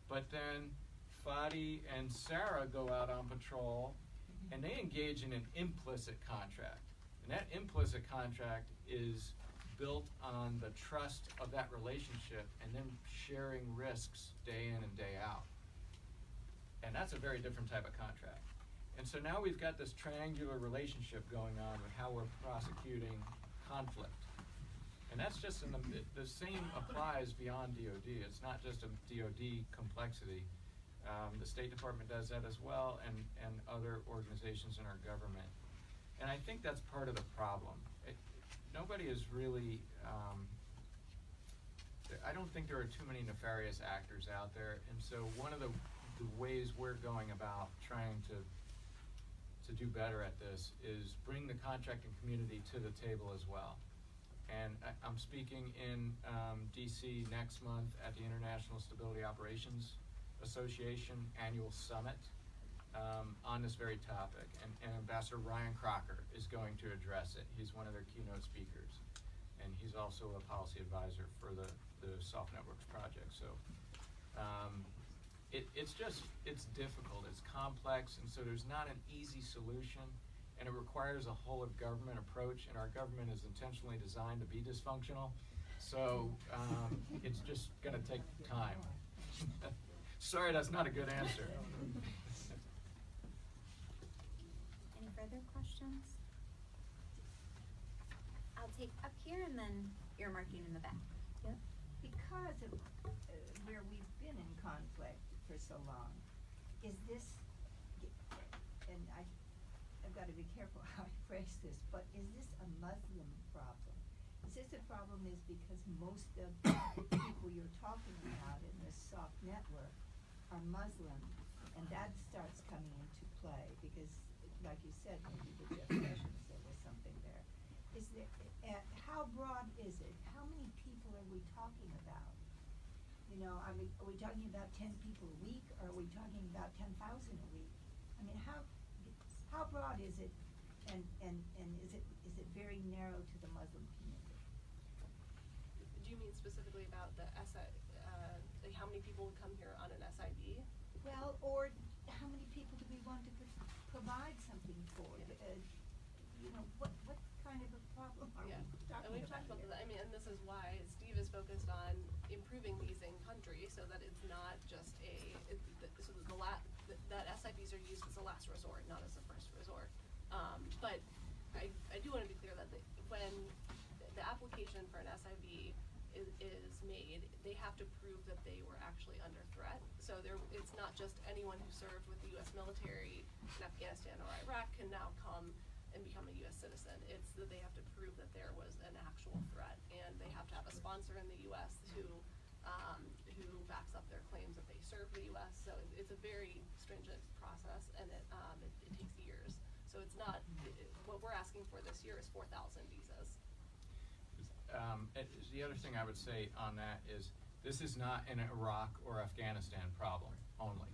but then Fadi and Sarah go out on patrol and they engage in an implicit contract. And that implicit contract is built on the trust of that relationship and then sharing risks day in and day out. And that's a very different type of contract. And so now we've got this triangular relationship going on with how we're prosecuting conflict. And that's just the same applies beyond DoD. It's not just a DoD complexity. The State Department does that as well, and other organizations in our government. And I think that's part of the problem. Nobody is really, I don't think there are too many nefarious actors out there. And so one of the ways we're going about trying to do better at this is bring the contracting community to the table as well. And I'm speaking in DC next month at the International Stability Operations Association Annual Summit on this very topic. And Ambassador Ryan Crocker is going to address it. He's one of their keynote speakers. And he's also a policy advisor for the Soft Networks project. So it's difficult, it's complex, and so there's not an easy solution. And it requires a whole of government approach, and our government is intentionally designed to be dysfunctional. So it's just gonna take time. Sorry, that's not a good answer. Any further questions? I'll take up here and then earmarking in the back. Yep. Because of where we've been in conflict for so long, is this, and I've got to be careful how I phrase this, but is this a Muslim problem? Is this a problem is because most of the people you're talking about in this soft network are Muslim, and that starts coming into play because, like you said, maybe with Jeff Sessions there was something there. Is there, how broad is it? How many people are we talking about? You know, are we talking about 10 people a week, or are we talking about 10,000 a week? I mean, how broad is it, and is it very narrow to the Muslim community? Do you mean specifically about the like how many people would come here on an SIV? Well, or how many people do we want to provide something for? You know, what kind of a problem are we talking about? And we've talked about that. I mean, and this is why Steve is focused on improving leasing country so that it's not just that SIVs are used as a last resort, not as a first resort. But I do want to be clear that when the application for an SIV is made, they have to prove that they were actually under threat. So it's not just anyone who served with the U.S. military in Afghanistan or Iraq can now come and become a U.S. citizen. It's that they have to prove that there was an actual threat, and they have to have a sponsor in the U.S. who backs up their claims that they served the U.S. So it's a very stringent process, and it takes years. So it's not, what we're asking for this year is 4,000 visas. The other thing I would say on that is this is not an Iraq or Afghanistan problem only.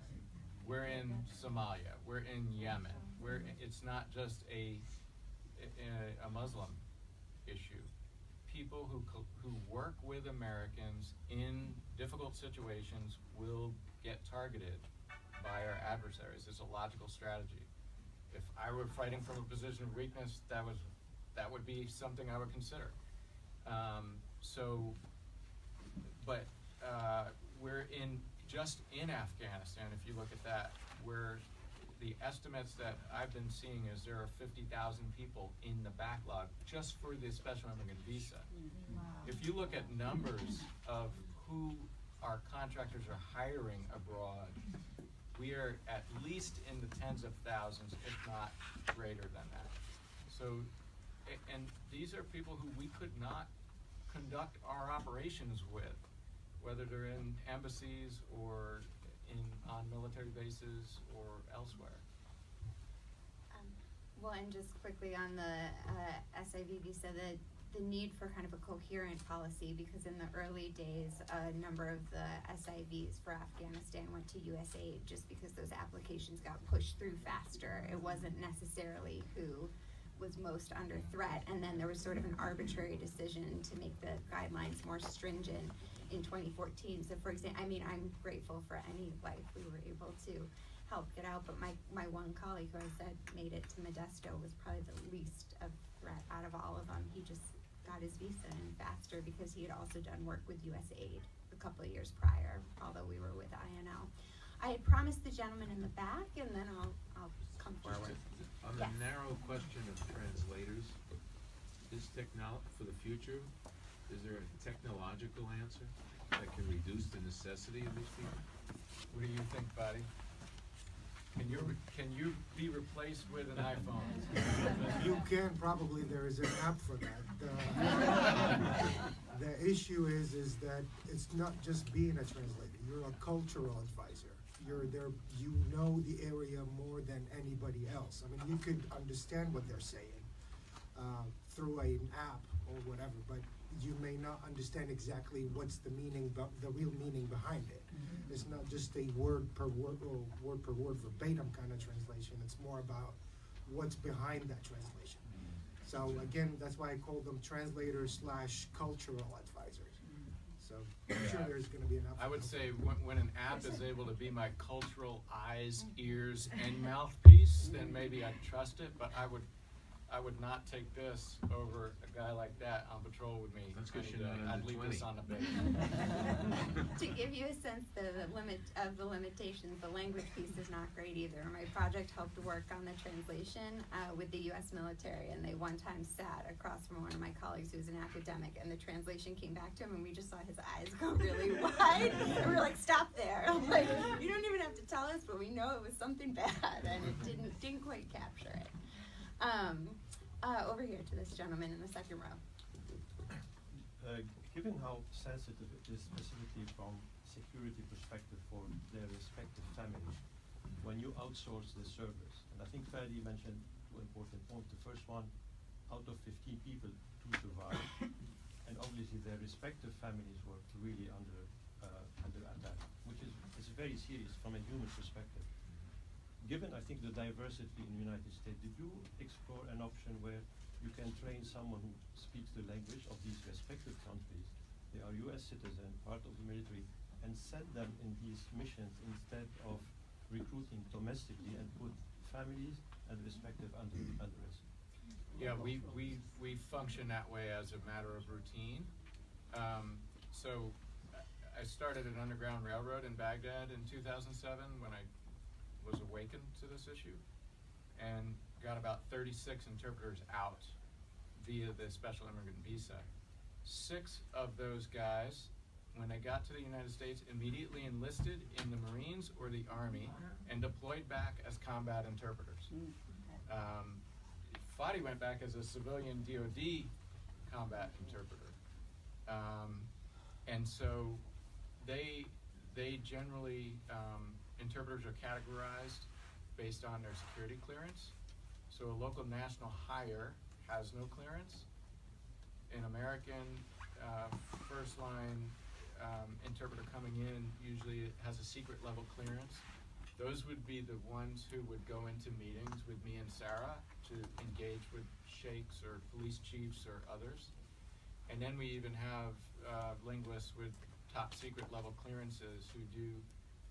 We're in Somalia, we're in Yemen, it's not just a Muslim issue. People who work with Americans in difficult situations will get targeted by our adversaries. It's a logical strategy. If I were fighting from a position of weakness, that would be something I would consider. We're just in Afghanistan, if you look at that, where the estimates that I've been seeing is there are 50,000 people in the backlog just for the special immigrant visa. Wow. If you look at numbers of who our contractors are hiring abroad, we are at least in the tens of thousands, if not greater than that. So, and these are people who we could not conduct our operations with, whether they're in embassies or on military bases or elsewhere. Well, and just quickly on the SIV visa, the need for kind of a coherent policy, because in the early days, a number of the SIVs for Afghanistan went to USAID just because those applications got pushed through faster. It wasn't necessarily who was most under threat, and then there was sort of an arbitrary decision to make the guidelines more stringent in 2014. So for example, I mean, I'm grateful for any life we were able to help get out, but my one colleague who I said made it to Modesto was probably the least of threat out of all of them. He just got his visa in faster because he had also done work with USAID a couple of years prior, although we were with INL. I had promised the gentleman in the back, and then I'll come forward. On the narrow question of translators, is for the future, is there a technological answer that can reduce the necessity of these people? What do you think, Fadi? Can you be replaced with an iPhone? You can, probably. There is an app for that. The issue is that it's not just being a translator. You're a cultural advisor. You're there. You know the area more than anybody else. I mean, you could understand what they're saying through an app or whatever, but you may not understand exactly what's the meaning, the real meaning behind it. Mm-hmm. It's not just a word per word or word per word verbatim kind of translation. It's more about what's behind that translation. Mm-hmm. So again, that's why I call them translators / cultural advisors. Mm-hmm. So I'm sure there's going to be an option. I would say when an app is able to be my cultural eyes, ears, and mouthpiece, then maybe I'd trust it, but I would not take this over a guy like that on patrol with me. That's 'cause you're And, not I'd under leave 20. this on the base. To give you a sense of the limitations, the language piece is not great either. My project helped work on the translation with the U.S. military, and they one time sat across from one of my colleagues who's an academic, and the translation came back to him, and we just saw his eyes go really wide, and we were like, "Stop there!" I'm like, you don't even have to tell us, but we know it was something bad, and it didn't quite capture it. Over here to this gentleman in the second row. Given how sensitive it is, specifically from security perspective for their respective families, when you outsource the service, and I think Fadi mentioned two important points. The first one, out of 15 people, 2 survived, and obviously their respective families were really under attack, which is very serious from a human perspective. Given, I think, the diversity in the United States, did you explore an option where you can train someone who speaks the language of these respective countries? They are US citizens, part of the military, and send them in these missions instead of recruiting domestically and put families and respective under risk? Yeah, we function that way as a matter of routine. So I started an underground railroad in Baghdad in 2007 when I was awakened to this issue, and got about 36 interpreters out via the special immigrant visa. 6 of those guys, when they got to the United States, immediately enlisted in the Marines or the Army and deployed back as combat interpreters. Fadi went back as a civilian DoD combat interpreter. And so they generally, interpreters are categorized based on their security clearance. So a local national hire has no clearance. An American first line interpreter coming in usually has a secret level clearance. Those would be the ones who would go into meetings with me and Sarah to engage with sheikhs or police chiefs or others. And then we even have linguists with top secret level clearances who do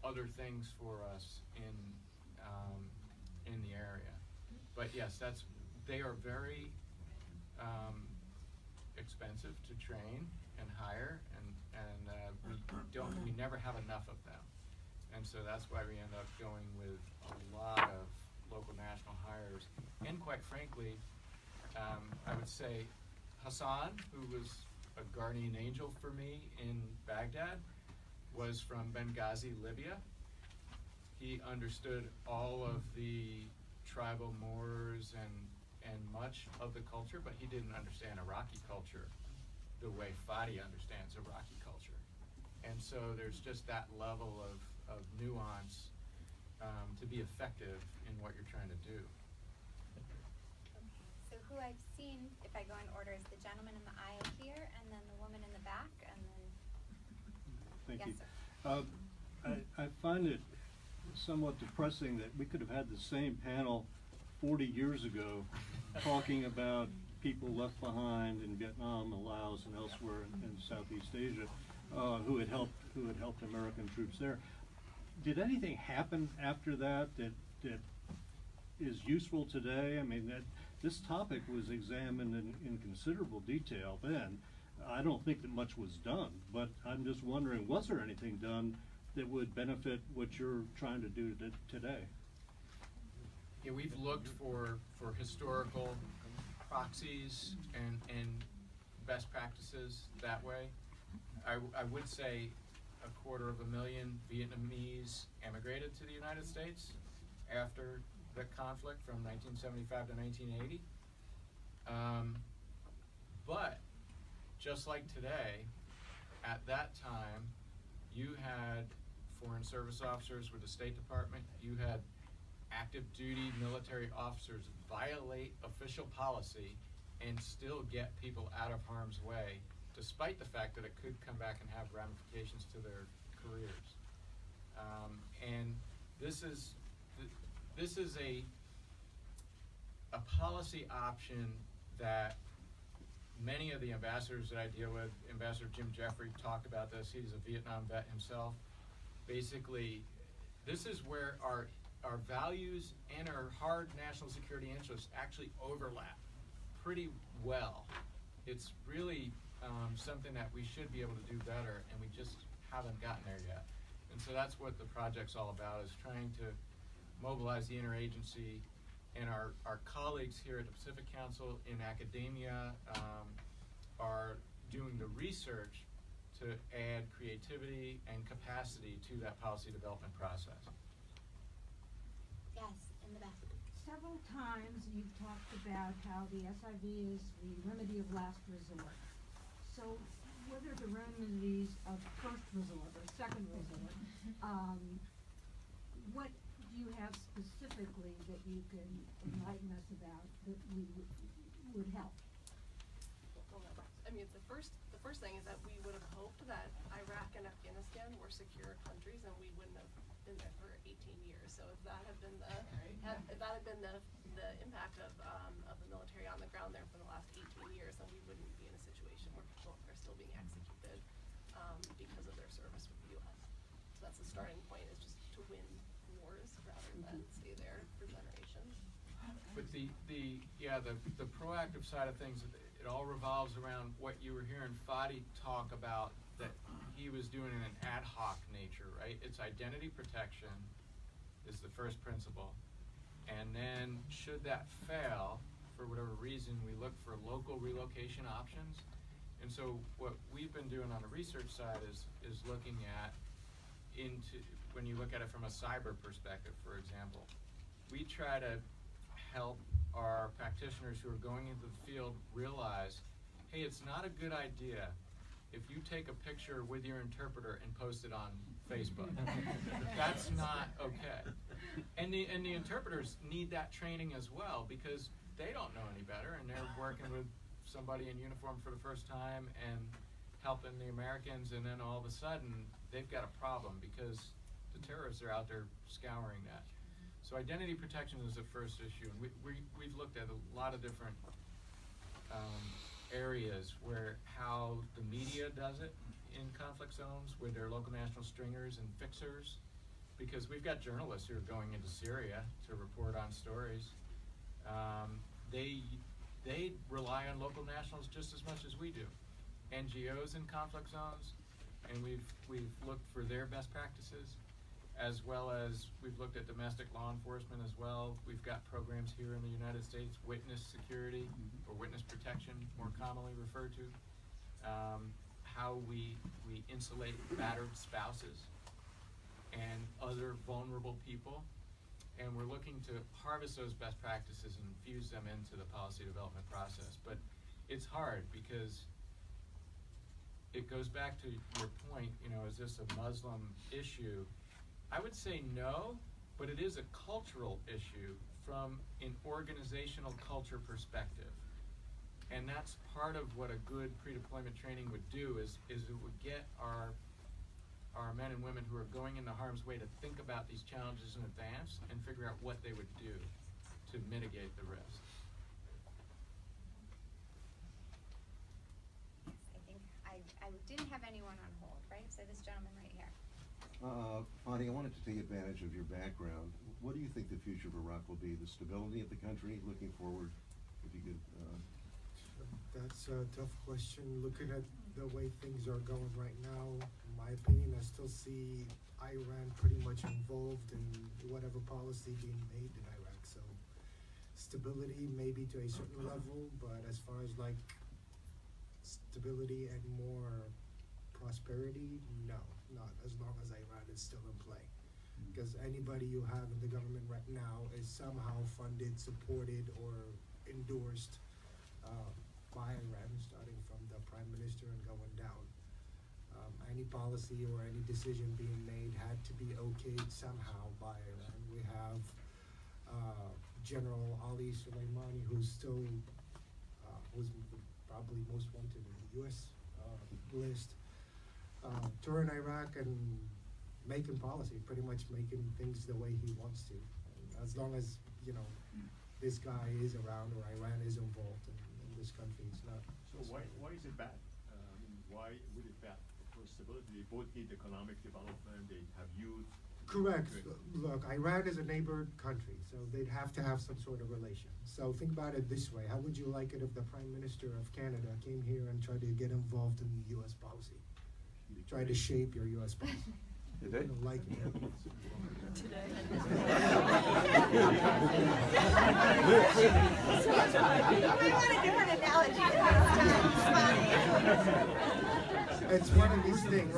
other things for us in the area. But yes, they are very expensive to train and hire, and we never have enough of them. And so that's why we end up going with a lot of local national hires. And quite frankly, I would say Hassan, who was a guardian angel for me in Baghdad, was from Benghazi, Libya. He understood all of the tribal mores and much of the culture, but he didn't understand Iraqi culture the way Fadi understands Iraqi culture. And so there's just that level of nuance to be effective in what you're trying to do. So who I've seen, if I go in order, is the gentleman in the aisle here, and then the woman in the back, and then. Thank Yes, you. sir. I find it somewhat depressing that we could have had the same panel 40 years ago talking about people left behind in Vietnam and Laos and elsewhere in Southeast Asia who had helped American troops there. Did anything happen after that is useful today? I mean, this topic was examined in considerable detail then. I don't think that much was done, but I'm just wondering, was there anything done that would benefit what you're trying to do today? Yeah, we've looked for historical proxies and best practices that way. I would say 250,000 Vietnamese emigrated to the United States after the conflict from 1975 to 1980. But just like today, at that time, you had Foreign Service officers with the State Department, you had active duty military officers violate official policy and still get people out of harm's way, despite the fact that it could come back and have ramifications to their careers. And this is a policy option that many of the ambassadors that I deal with, Ambassador Jim Jeffrey talked about this, he's a Vietnam vet himself. Basically, this is where our values and our hard national security interests actually overlap pretty well. It's really something that we should be able to do better, and we just haven't gotten there yet. And so that's what the project's all about, is trying to mobilize the interagency, and our colleagues here at the Pacific Council in academia are doing the research to add creativity and capacity to that policy development process. Yes, in the back. Several times you've talked about how the SIV is the remedy of last resort. So whether the remedies of first resort or second resort, what do you have specifically that you can enlighten us about that would help? I mean, the first thing is that we would have hoped that Iraq and Afghanistan were secure countries, and we wouldn't have been there for 18 years. So if that had been the impact of the military on the ground there for the last 18 years, then we wouldn't be in a situation where people are still being executed because of their service with the U.S. So that's the starting point, is just to win wars rather than stay there for generations. But the proactive side of things, it all revolves around what you were hearing Fadi talk about, that he was doing in an ad hoc nature, right? It's identity protection is the first principle. And then should that fail, for whatever reason, we look for local relocation options. And so what we've been doing on the research side is looking at when you look at it from a cyber perspective, for example, we try to help our practitioners who are going into the field realize, hey, it's not a good idea if you take a picture with your interpreter and post it on Facebook. That's not okay. And the interpreters need that training as well, because they don't know any better, and they're working with somebody in uniform for the first time and helping the Americans, and then all of a sudden they've got a problem because the terrorists are out there scouring that. So identity protection is the first issue, and we've looked at a lot of different areas where how the media does it in conflict zones with their local national stringers and fixers, because we've got journalists who are going into Syria to report on stories. They rely on local nationals just as much as we do. NGOs in conflict zones, and we've looked for their best practices, as well as we've looked at domestic law enforcement as well. We've got programs here in the United States, witness security, or witness protection, more commonly referred to, how we insulate battered spouses. and other vulnerable people. And we're looking to harvest those best practices and infuse them into the policy development process. But it's hard because it goes back to your point, you know, is this a Muslim issue? I would say no, but it is a cultural issue from an organizational culture perspective. And that's part of what a good pre-deployment training would do is it would get our men and women who are going into harm's way to think about these challenges in advance and figure out what they would do to mitigate the risk. I think I didn't have anyone on hold, right? So this gentleman right here. Fadi, I wanted to take advantage of your background. What do you think the future of Iraq will be? The stability of the country looking forward? If you could, That's a tough question. Looking at the way things are going right now, in my opinion, I still see Iran pretty much involved in whatever policy being made in Iraq. So stability maybe to a certain level, but as far as like stability and more prosperity, no, not as long as Iran is still in play. Because anybody you have in the government right now is somehow funded, supported, or endorsed by Iran, starting from the prime minister and going down. Any policy or any decision being made had to be okayed somehow by Iran. We have General Ali Soleimani, who's still who's probably most wanted in the U.S. List, touring Iraq and making policy, pretty much making things the way he wants to. And as long as, you know, this guy is around or Iran is involved in this country, it's not. So why is it bad? I mean, why would it bad? For stability, they both need economic development, they have youth. Correct. Look, Iran is a neighbor country, so they'd have to have some sort of relation. So think about it this way. How would you like it if the Prime Minister of Canada came here and tried to get involved in U.S. policy? Tried to shape your U.S. policy? Did they? You don't like it. We want a different analogy this time. It's one of these things.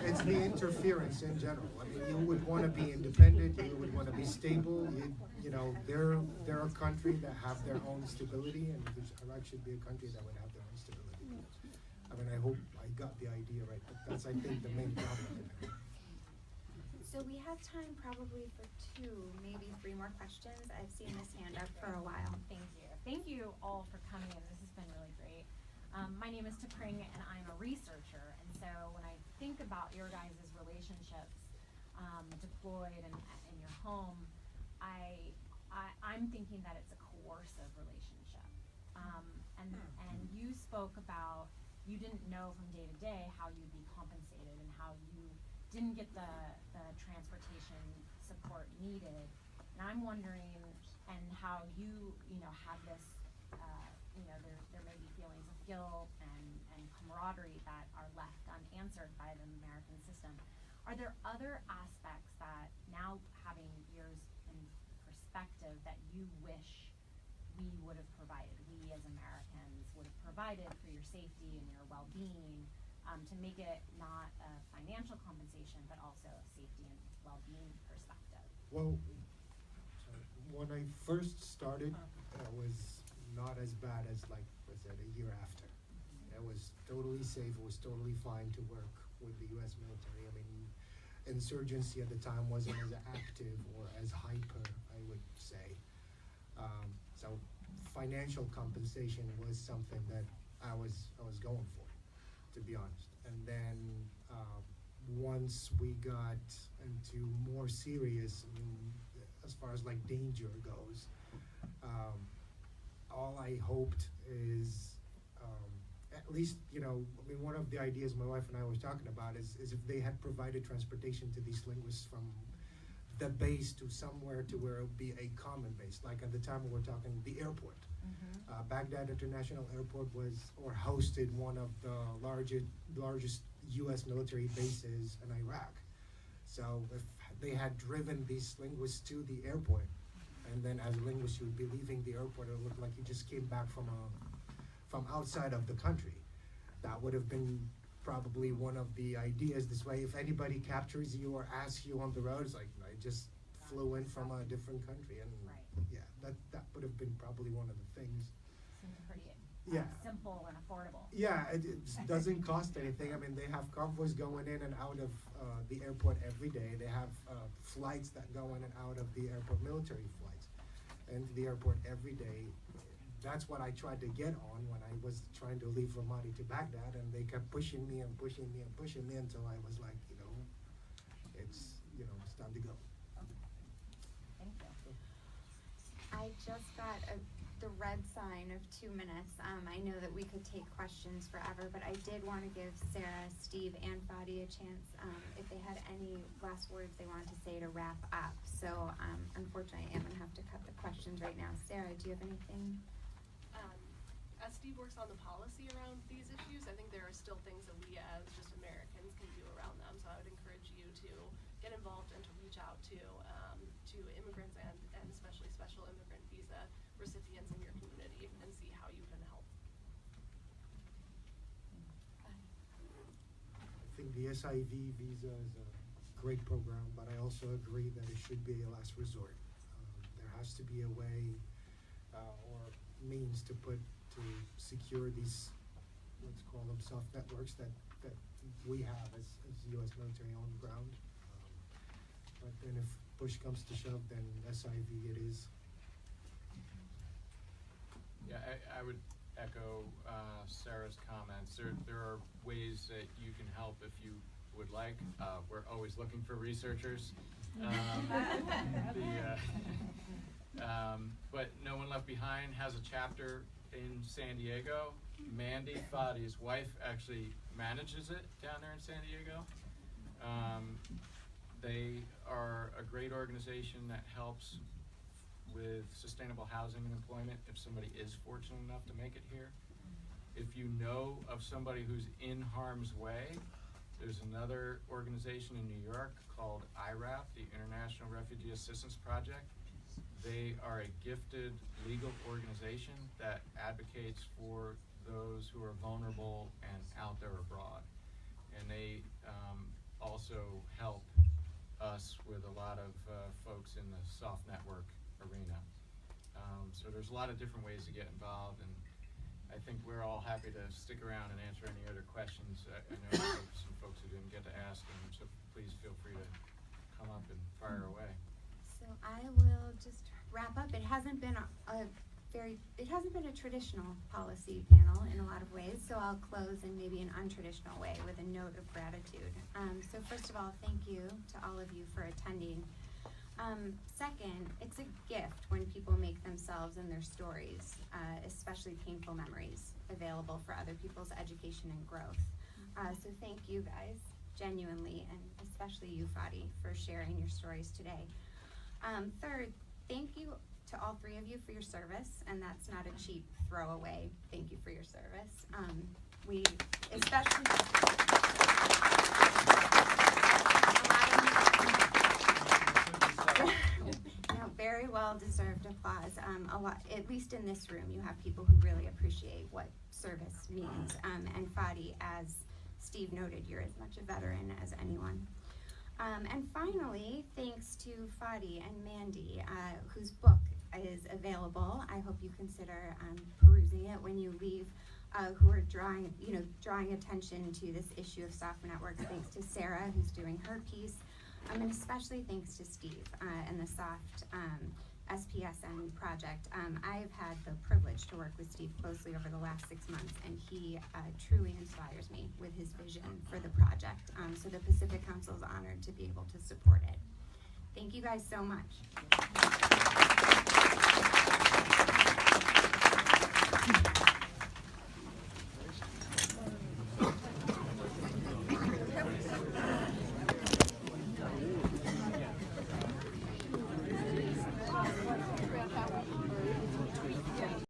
It's the interference in general. I mean, you would want to be independent. You would want to be stable. You know, they're a country that have their own stability, and Iraq should be a country that would have their own stability. I mean, I hope I got the idea right, but that's, I think, the main problem. So we have time probably for 2, maybe 3 more questions. I've seen this hand up for a while. Thank you. Thank you all for coming in. This has been really great. My name is Tapring and I'm a researcher. And so when I think about your guys' relationships deployed and in your home, I'm thinking that it's a coercive relationship. And you spoke about you didn't know from day to day how you'd be compensated and how you didn't get the transportation support needed. And I'm wondering, and how you have this, there may be feelings of guilt and camaraderie that are left unanswered by the American system. Are there other aspects that, now having years in perspective, that you wish we would have provided, we as Americans would have provided for your safety and your well-being, to make it not a financial compensation, but also a safety and well-being perspective? Well, when I first started, it was not as bad as, like I said, a year after. It was totally safe. It was totally fine to work with the U.S. military. I mean, insurgency at the time wasn't as active or as hyper, I would say. So financial compensation was something that I was going for, to be honest. And then once we got into more serious, I mean, as far as like danger goes, all I hoped is, at least, you know, I mean, one of the ideas my wife and I were talking about is if they had provided transportation to these linguists from the base to somewhere to where it would be a common base. Like at the time we were talking the airport. Baghdad International Airport hosted one of the largest U.S. military bases in Iraq. So if they had driven these linguists to the airport, and then as linguists you would be leaving the airport, it looked like you just came back from outside of the country. That would have been probably one of the ideas. This way, if anybody captures you or asks you on the road, it's like, I just flew in from a different country, and Right. yeah, that would have been probably one of the things. Seems pretty Yeah. simple and affordable. Yeah, it doesn't cost anything. I mean, they have convoys going in and out of the airport every day. They have flights that go in and out of the airport, military flights, into the airport every day. That's what I tried to get on when I was trying to leave Ramadi to Baghdad, and they kept pushing me and pushing me and pushing me until I was like, it's time to go. Thank you. I just got the red sign of 2 minutes. I know that we could take questions forever, but I did want to give Sarah, Steve, and Fadi a chance if they had any last words they wanted to say to wrap up. So unfortunately, I am going to have to cut the questions right now. Sarah, do you have anything? As Steve works on the policy around these issues, I think there are still things that we as just Americans can do around them. So I would encourage you to get involved and to reach out to immigrants and especially special immigrant visa recipients in your community and see how you can help. I think the SIV visa is a great program, but I also agree that it should be a last resort. There has to be a way or means to secure these, let's call them soft networks that we have as U.S. military on the ground. But then if push comes to shove, then SIV it is. Yeah, I would echo Sarah's comments. There are ways that you can help if you would like. We're always looking for researchers. But No One Left Behind has a chapter in San Diego. Mandy, Fadi's wife, actually manages it down there in San Diego. They are a great organization that helps with sustainable housing and employment if somebody is fortunate enough to make it here. If you know of somebody who's in harm's way, there's another organization in New York called IRAP, the International Refugee Assistance Project. They are a gifted legal organization that advocates for those who are vulnerable and out there abroad. And they also help us with a lot of folks in the soft network arena. So there's a lot of different ways to get involved, and I think we're all happy to stick around and answer any other questions. I know some folks who didn't get to ask them, so please feel free to come up and fire away. So I will just wrap up. It hasn't been a traditional policy panel in a lot of ways, so I'll close in maybe an untraditional way with a note of gratitude. So first of all, thank you to all of you for attending. Second, it's a gift when people make themselves and their stories, especially painful memories, available for other people's education and growth. So thank you guys, genuinely, and especially you, Fadi, for sharing your stories today. Third, thank you to all three of you for your service, and that's not a cheap throwaway. Thank you for your service. We especially very well deserved applause. At least in this room, you have people who really appreciate what service means. And Fadi, as Steve noted, you're as much a veteran as anyone. And finally, thanks to Fadi and Mandy, whose book is available. I hope you consider perusing it when you leave, who are drawing attention to this issue of soft networks. Thanks to Sarah, who's doing her piece, and especially thanks to Steve and the Soft SPSN project. I've had the privilege to work with Steve closely over the last 6 months, and he truly inspires me with his vision for the project. So the Pacific Council is honored to be able to support it. Thank you guys so much.